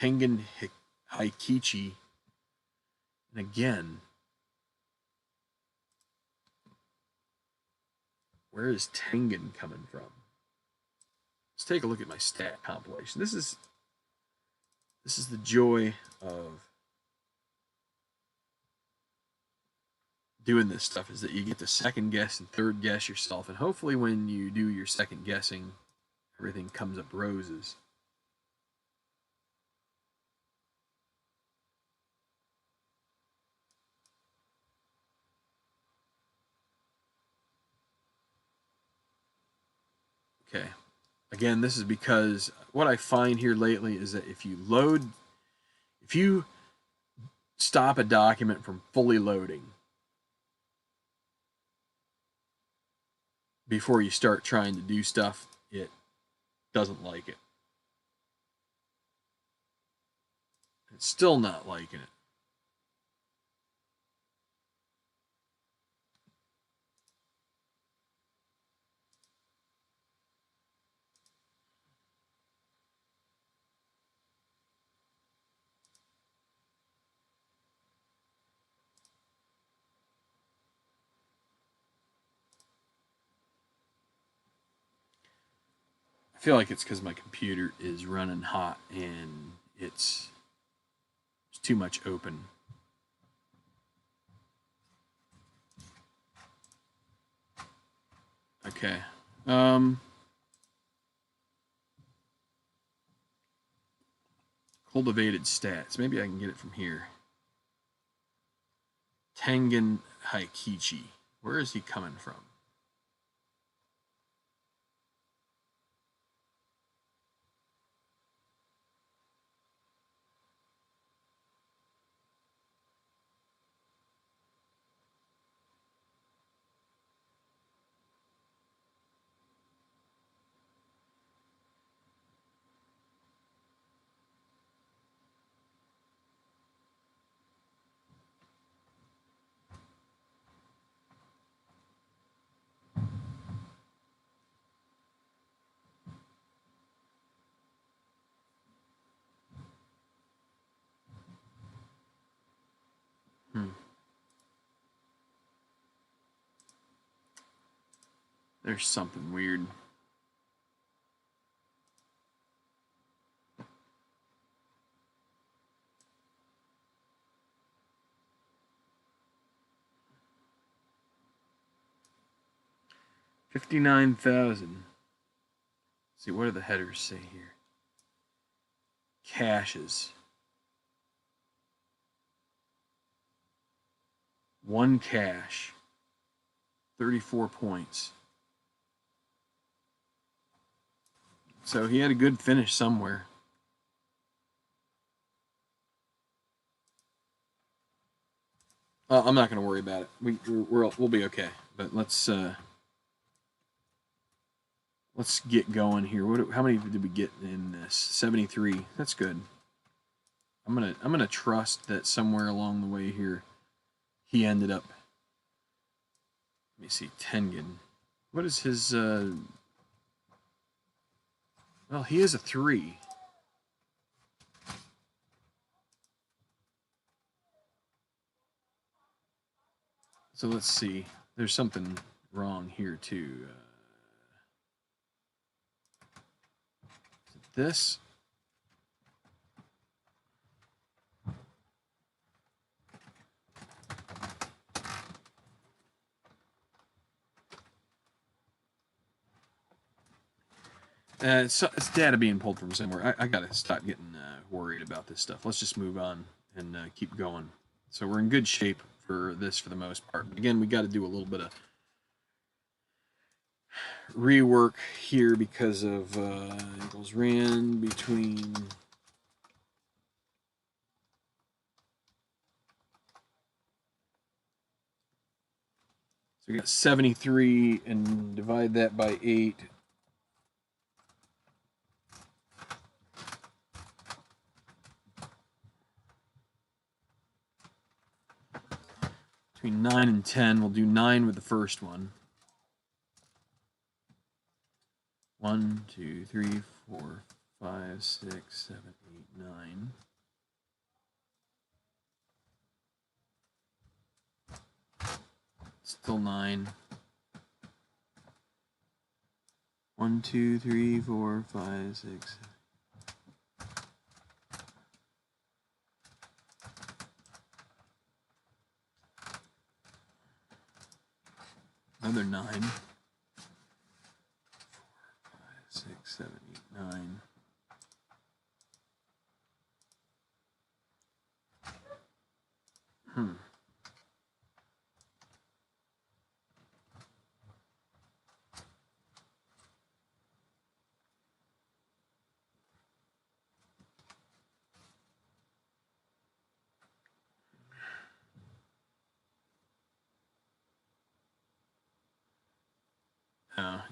Tengen Haikichi. And again, where is Tengen coming from? Let's take a look at my stat compilation. This is the joy of doing this stuff, is that you get to second guess and third guess yourself, and hopefully when you do your second guessing, everything comes up roses. Okay. Again, this is because what I find here lately is that if you stop a document from fully loading before you start trying to do stuff, it doesn't like it. It's still not liking it. I feel like it's because my computer is running hot and it's too much open. Okay. Cultivated stats. Maybe I can get it from here. Tengen Haikichi. Where is he coming from? There's something weird. $59,000. See, what do the headers say here? Caches. 1 cache. 34 points. So he had a good finish somewhere. I'm not going to worry about it. We'll be okay. But let's get going here. How many did we get in this? 73. That's good. I'm gonna trust that somewhere along the way here, he ended up. Let me see, Tengen. What is his? Well, he is a 3. So let's see. There's something wrong here too. Is it this? It's data being pulled from somewhere. I gotta stop getting worried about this stuff. Let's just move on and keep going. So we're in good shape for this for the most part. Again, we got to do a little bit of rework here because of equals ran between. So we got 73 and divide that by 8. Between 9 and 10, we'll do 9 with the first one. 1, 2, 3, 4, 5, 6, 7, 8, 9. Still 9. 1, 2, 3, 4, 5, 6. Another 9. 4, 5, 6, 7, 8, 9.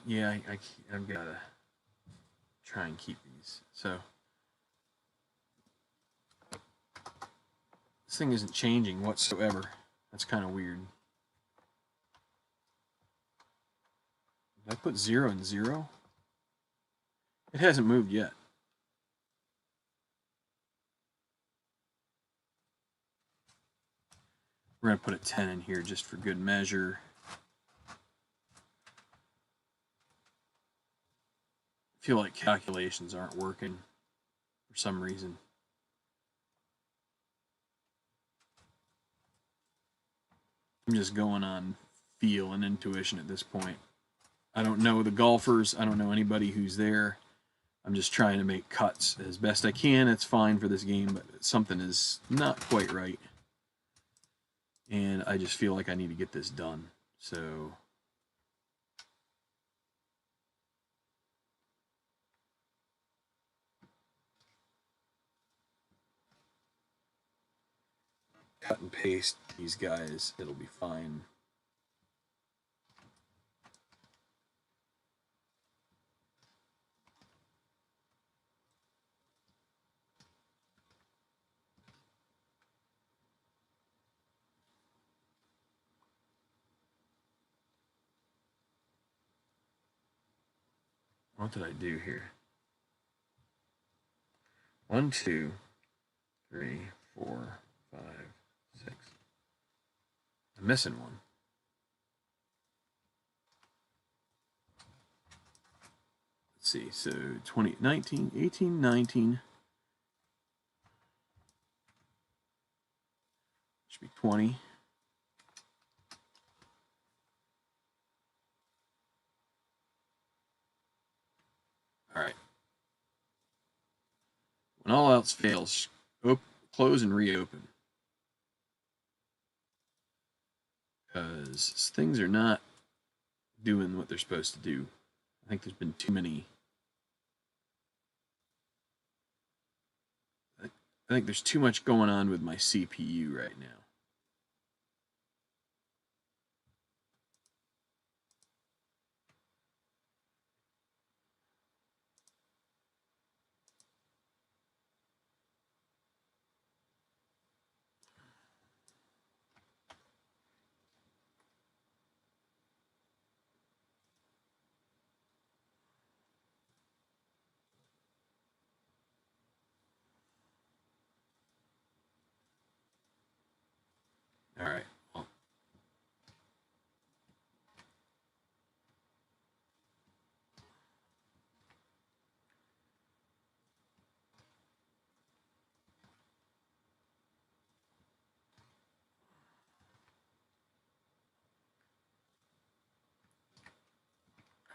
Yeah, I've got to try and keep these. So this thing isn't changing whatsoever. That's kind of weird. Did I put 0 and 0? It hasn't moved yet. We're going to put a 10 in here just for good measure. I feel like calculations aren't working for some reason. I'm just going on feel and intuition at this point. I don't know the golfers. I don't know anybody who's there. I'm just trying to make cuts as best I can. It's fine for this game, but something is not quite right. And I just feel like I need to get this done. So cut and paste these guys. It'll be fine. What did I do here? 1, 2, 3, 4, 5, 6. I'm missing one. see. So 20, 19, 18, 19. Should be 20. All right. When all else fails, close and reopen. Because things are not doing what they're supposed to do. I think there's been too many. I think there's too much going on with my CPU right now. All right. Well,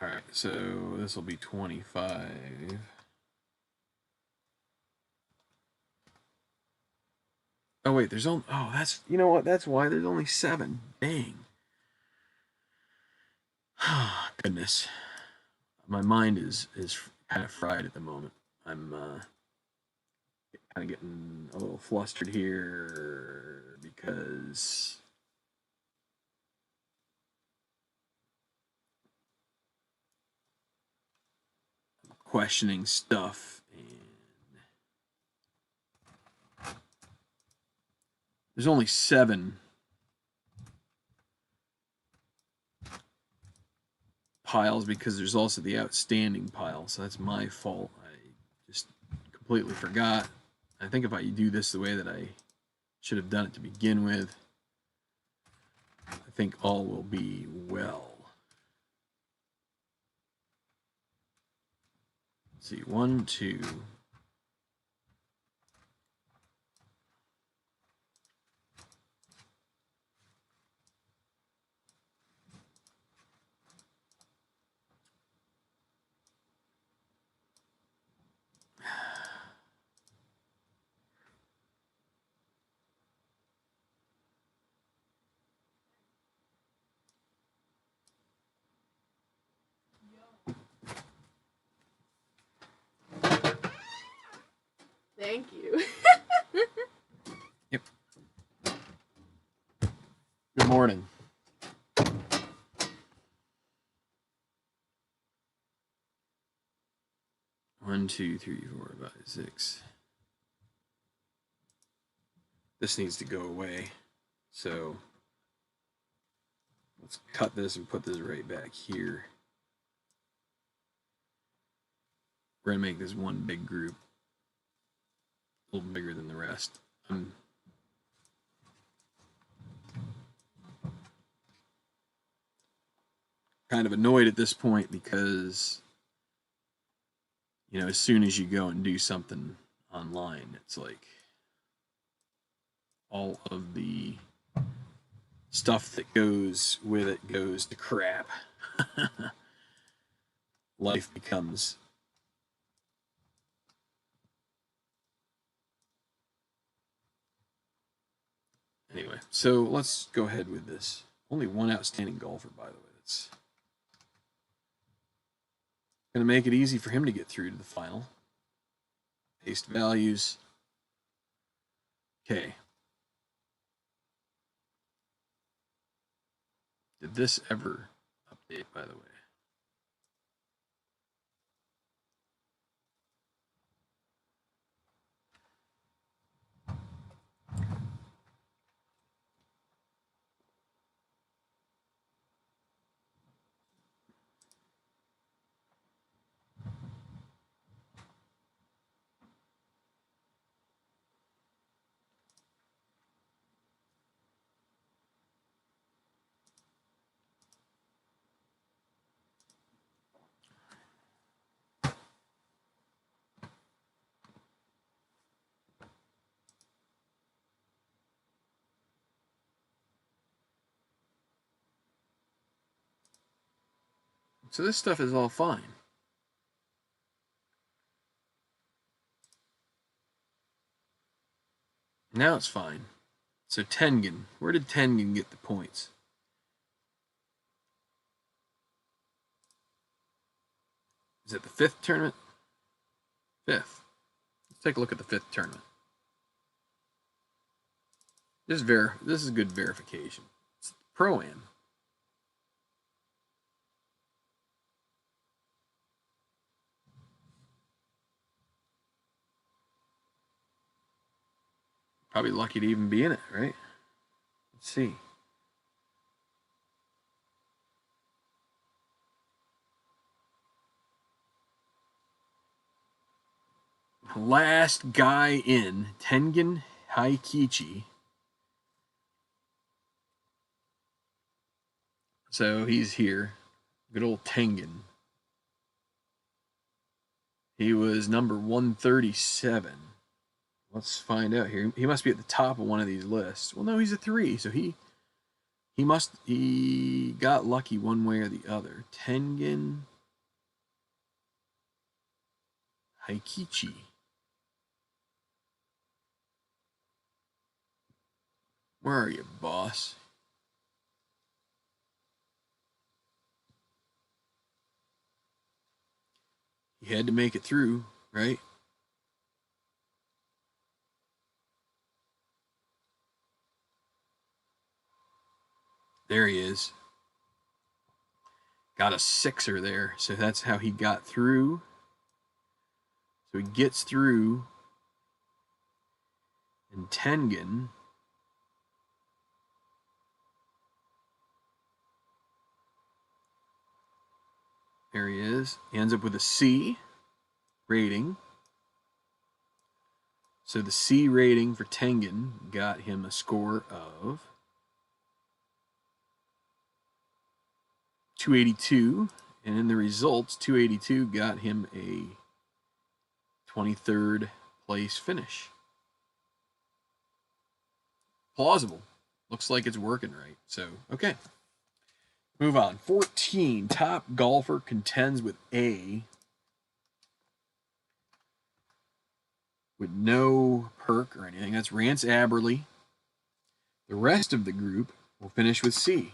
all right. So this will be 25. Oh wait, there's only. Oh, that's. You know what? That's why there's only 7. Dang. Goodness. My mind is kind of fried at the moment. I'm kind of getting a little flustered here because I'm questioning stuff, and there's only 7 piles because there's also the outstanding pile, so that's my fault. I just completely forgot. I think if I do this the way that I should have done it to begin with, I think all will be well. Let's see, 1, 2. Thank you. Yep. Good morning. One, 2, 3, 4, 5, 6. This needs to go away. So let's cut this and put this right back here. We're going to make this one big group. A little bigger than the rest. I'm kind of annoyed at this point because, you know, as soon as you go and do something online, it's like all of the stuff that goes with it goes to crap. Life becomes anyway. So let's go ahead with this. Only one outstanding golfer, by the way. That's going to make it easy for him to get through to the final. Paste values. Okay. Did this ever update, by the way? So this stuff is all fine. Now it's fine. So Tengen, where did Tengen get the points? Is it the 5th tournament? 5th. Let's take a look at the 5th tournament. This is good verification. It's Pro-Am. Probably lucky to even be in it, right? Let's see. Last guy in, Tengen Haikichi. So he's here. Good old Tengen. He was number 137. Let's find out here. He must be at the top of one of these lists. Well, no, he's a 3, so he got lucky one way or the other. Tengen Haikichi. Where are you, boss? He had to make it through, right? There he is. Got a 6er there, so that's how he got through. So he gets through. And Tengen there he is. He ends up with a C rating. So the C rating for Tengen got him a score of 282. And in the results, 282 got him a 23rd place finish. Plausible. Looks like it's working right. So, okay. Move on. 14. Top golfer contends with A. With no perk or anything. That's Rance Aberley. The rest of the group will finish with C.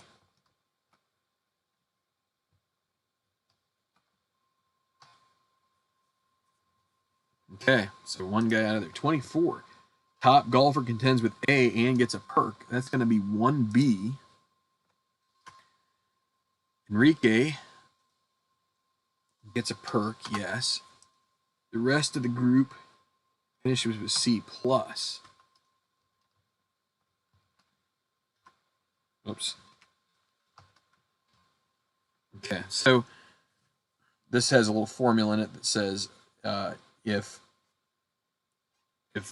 Okay, so one guy out of there. 24. Top golfer contends with A and gets a perk. That's going to be 1B. Enrique gets a perk, yes. The rest of the group finishes with C+. Oops. Okay, so this has a little formula in it that says if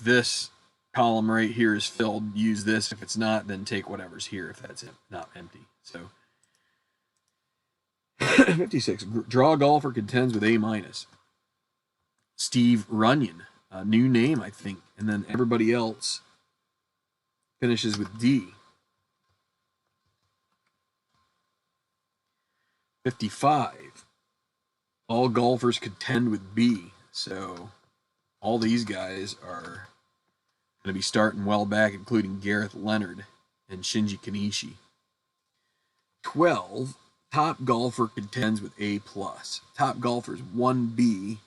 this column right here is filled, use this. If it's not, then take whatever's here if that's not empty. So 56. Draw golfer contends with A-. Steve Runyon, a new name, I think. And then everybody else finishes with D. 55. All golfers contend with B. So all these guys are going to be starting well back, including Gareth Leonard and Shinji Kanishi. 12. Top golfer contends with A+. Top golfer's 1B.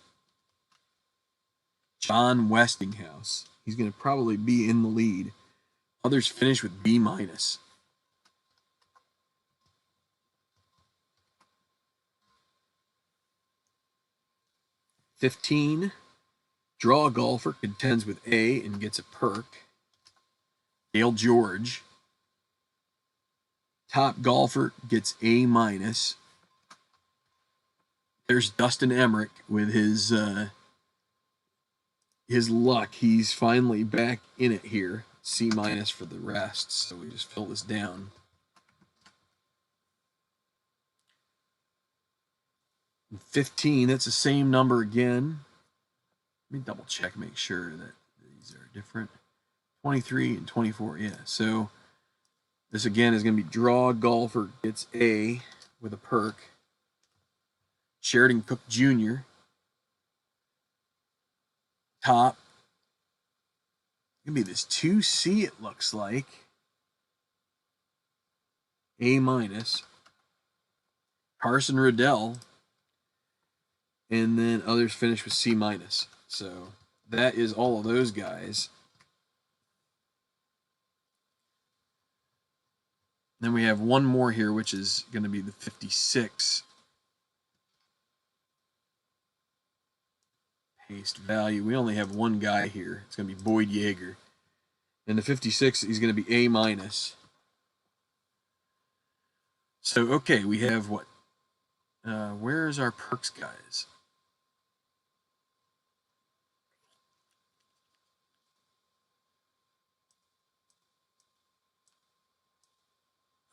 John Westinghouse. He's going to probably be in the lead. Others finish with B-. 15. Draw golfer contends with A and gets a perk. Dale George. Top golfer gets A-. There's Dustin Emmerich with his luck. He's finally back in it here. C- for the rest. So we just fill this down. And 15, that's the same number again. Let me double check, make sure that these are different. 23 and 24, yeah. So this again is going to be draw golfer gets A with a perk. Sheridan Cook Jr. Top. Gonna be this 2C, it looks like. A minus. Carson Riddell. And then others finish with C minus. So that is all of those guys. Then we have one more here, which is going to be the 56. Paste value. We only have one guy here. It's going to be Boyd Yeager. And the 56, he's going to be A minus. So, okay, we have what? Where's our perks guys?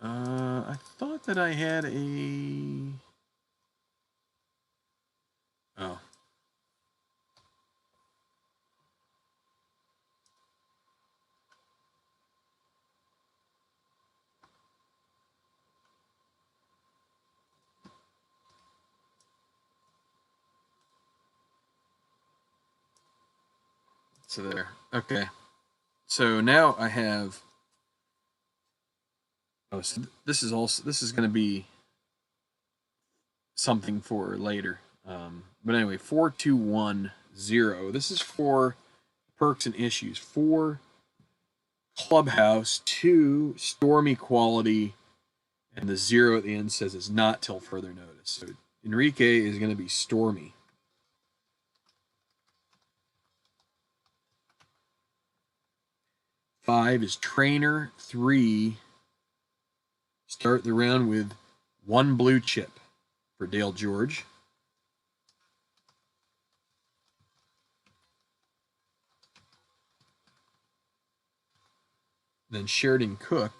I thought that I had a... Oh. So there. Okay. So now I have... Oh, so this is going to be something for later. But anyway, 4210. This is for perks and issues. 4 Clubhouse, 2 Stormy Quality, and the 0 at the end says it's not till further notice. So Enrique is going to be Stormy. Five is Trainer. 3. Start the round with 1 blue chip for Dale George. Then Sheridan Cook.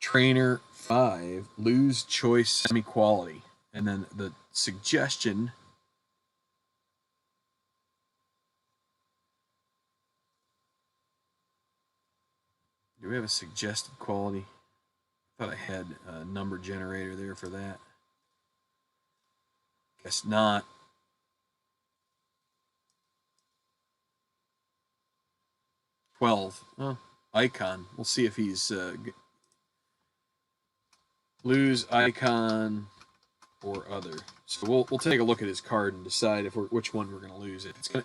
Trainer 5. Lose choice semi-quality. And then the suggestion... Do we have a suggested quality? I thought I had a number generator there for that. Guess not. Oh, icon. We'll see if he's lose icon or other. So we'll take a look at his card and decide if which one we're going to lose. It's gonna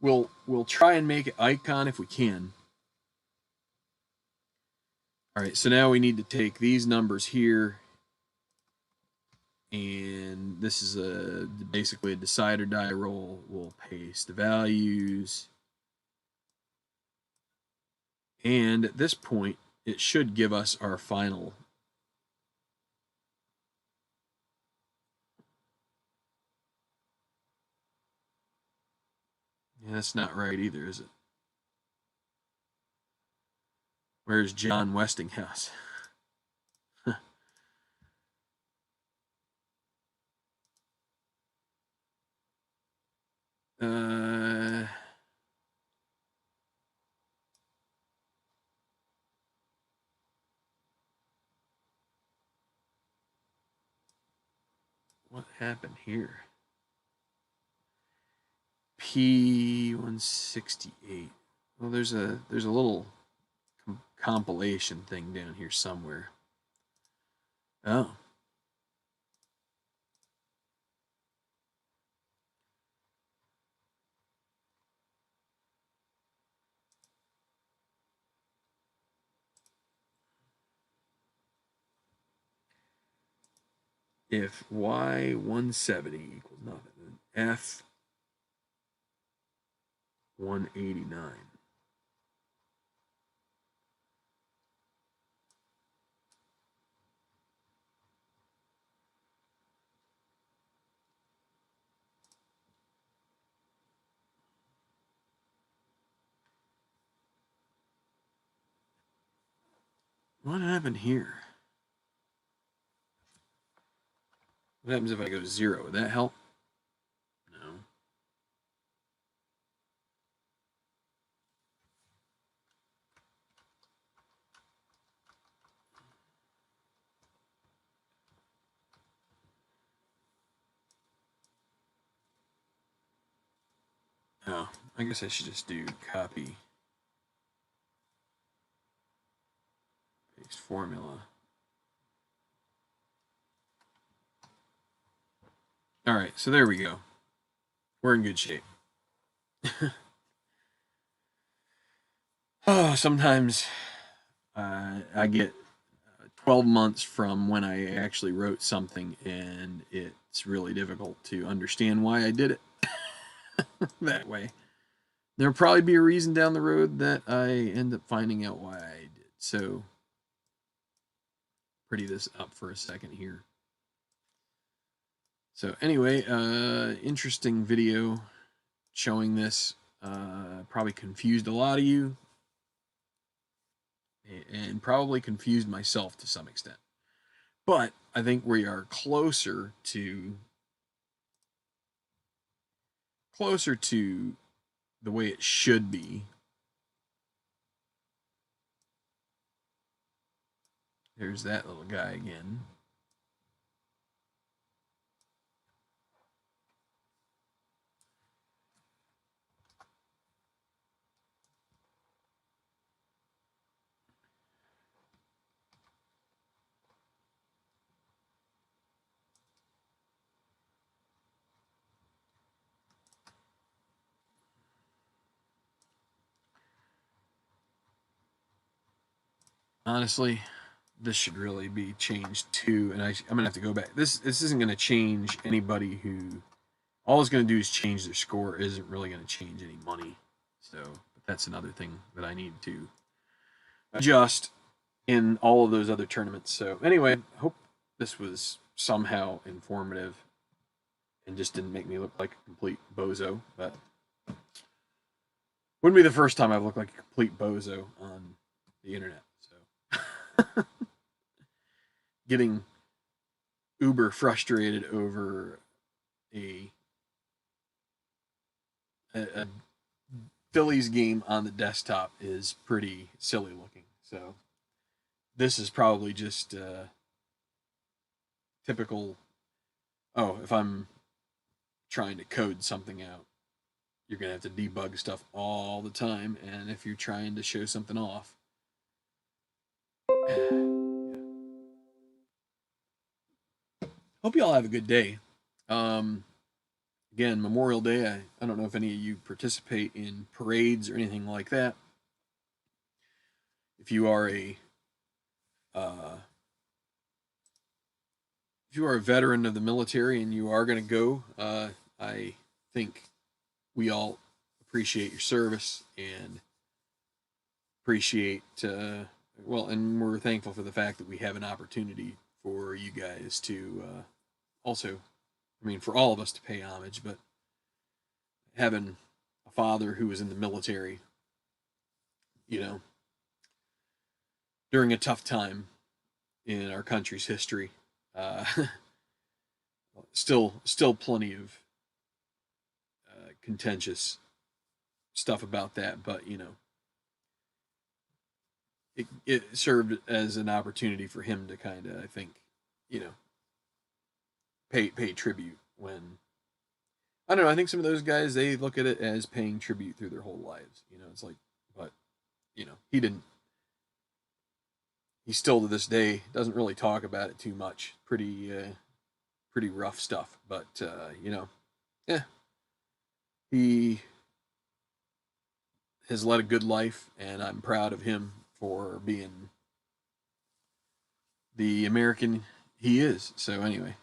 we'll try and make it icon if we can. All right, so now we need to take these numbers here, and this is basically a decide or die roll. We'll paste the values, and at this point, it should give us our final. Yeah, that's not right either, is it? Where's John Westinghouse? What happened here? P168. Well, there's a little compilation thing down here somewhere. Oh. If Y170 equals nothing, then F189. What happened here? What happens if I go 0? Would that help? No. I guess I should just do copy, paste formula. All right, so there we go. We're in good shape. Oh, sometimes I get 12 months from when I actually wrote something, and it's really difficult to understand why I did it that way. There'll probably be a reason down the road that I end up finding out why I did. So, pretty this up for a second here. So anyway, interesting video showing this. Probably confused a lot of you, and probably confused myself to some extent. But I think we are closer to the way it should be. There's that little guy again. Honestly, this should really be changed too, and I'm gonna have to go back. This isn't gonna change anybody who. All it's gonna do is change their score. It isn't really gonna change any money. So that's another thing that I need to adjust in all of those other tournaments. So anyway, I hope this was somehow informative and just didn't make me look like a complete bozo. But wouldn't be the first time I've looked like a complete bozo on the internet. So getting uber frustrated over a Phillies game on the desktop is pretty silly looking. So this is probably just typical. Oh, if I'm trying to code something out, you're gonna have to debug stuff all the time, and if you're trying to show something off, hope you all have a good day. Again, Memorial Day. I don't know if any of you participate in parades or anything like that. If you are a veteran of the military and you are going to go, I think we all appreciate your service and appreciate and we're thankful for the fact that we have an opportunity for you guys to also, I mean, for all of us to pay homage, but having a father who was in the military, you know, during a tough time in our country's history, still plenty of contentious stuff about that, but you know, it served as an opportunity for him to kind of, I think, you know, pay tribute when, I don't know, I think some of those guys, they look at it as paying tribute through their whole lives. You know, it's like, but you know, he didn't. He still to this day doesn't really talk about it too much. Pretty rough stuff, but you know, yeah, he has led a good life, and I'm proud of him for being the American he is. So anyway,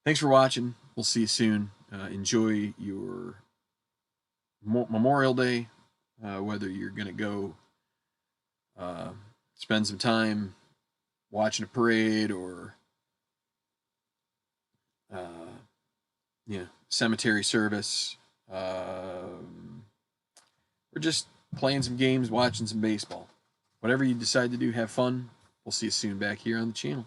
thanks for watching. We'll see you soon. Enjoy your Memorial Day, whether you're going to go spend some time watching a parade or cemetery service, or just playing some games, watching some baseball. Whatever you decide to do, have fun. We'll see you soon back here on the channel.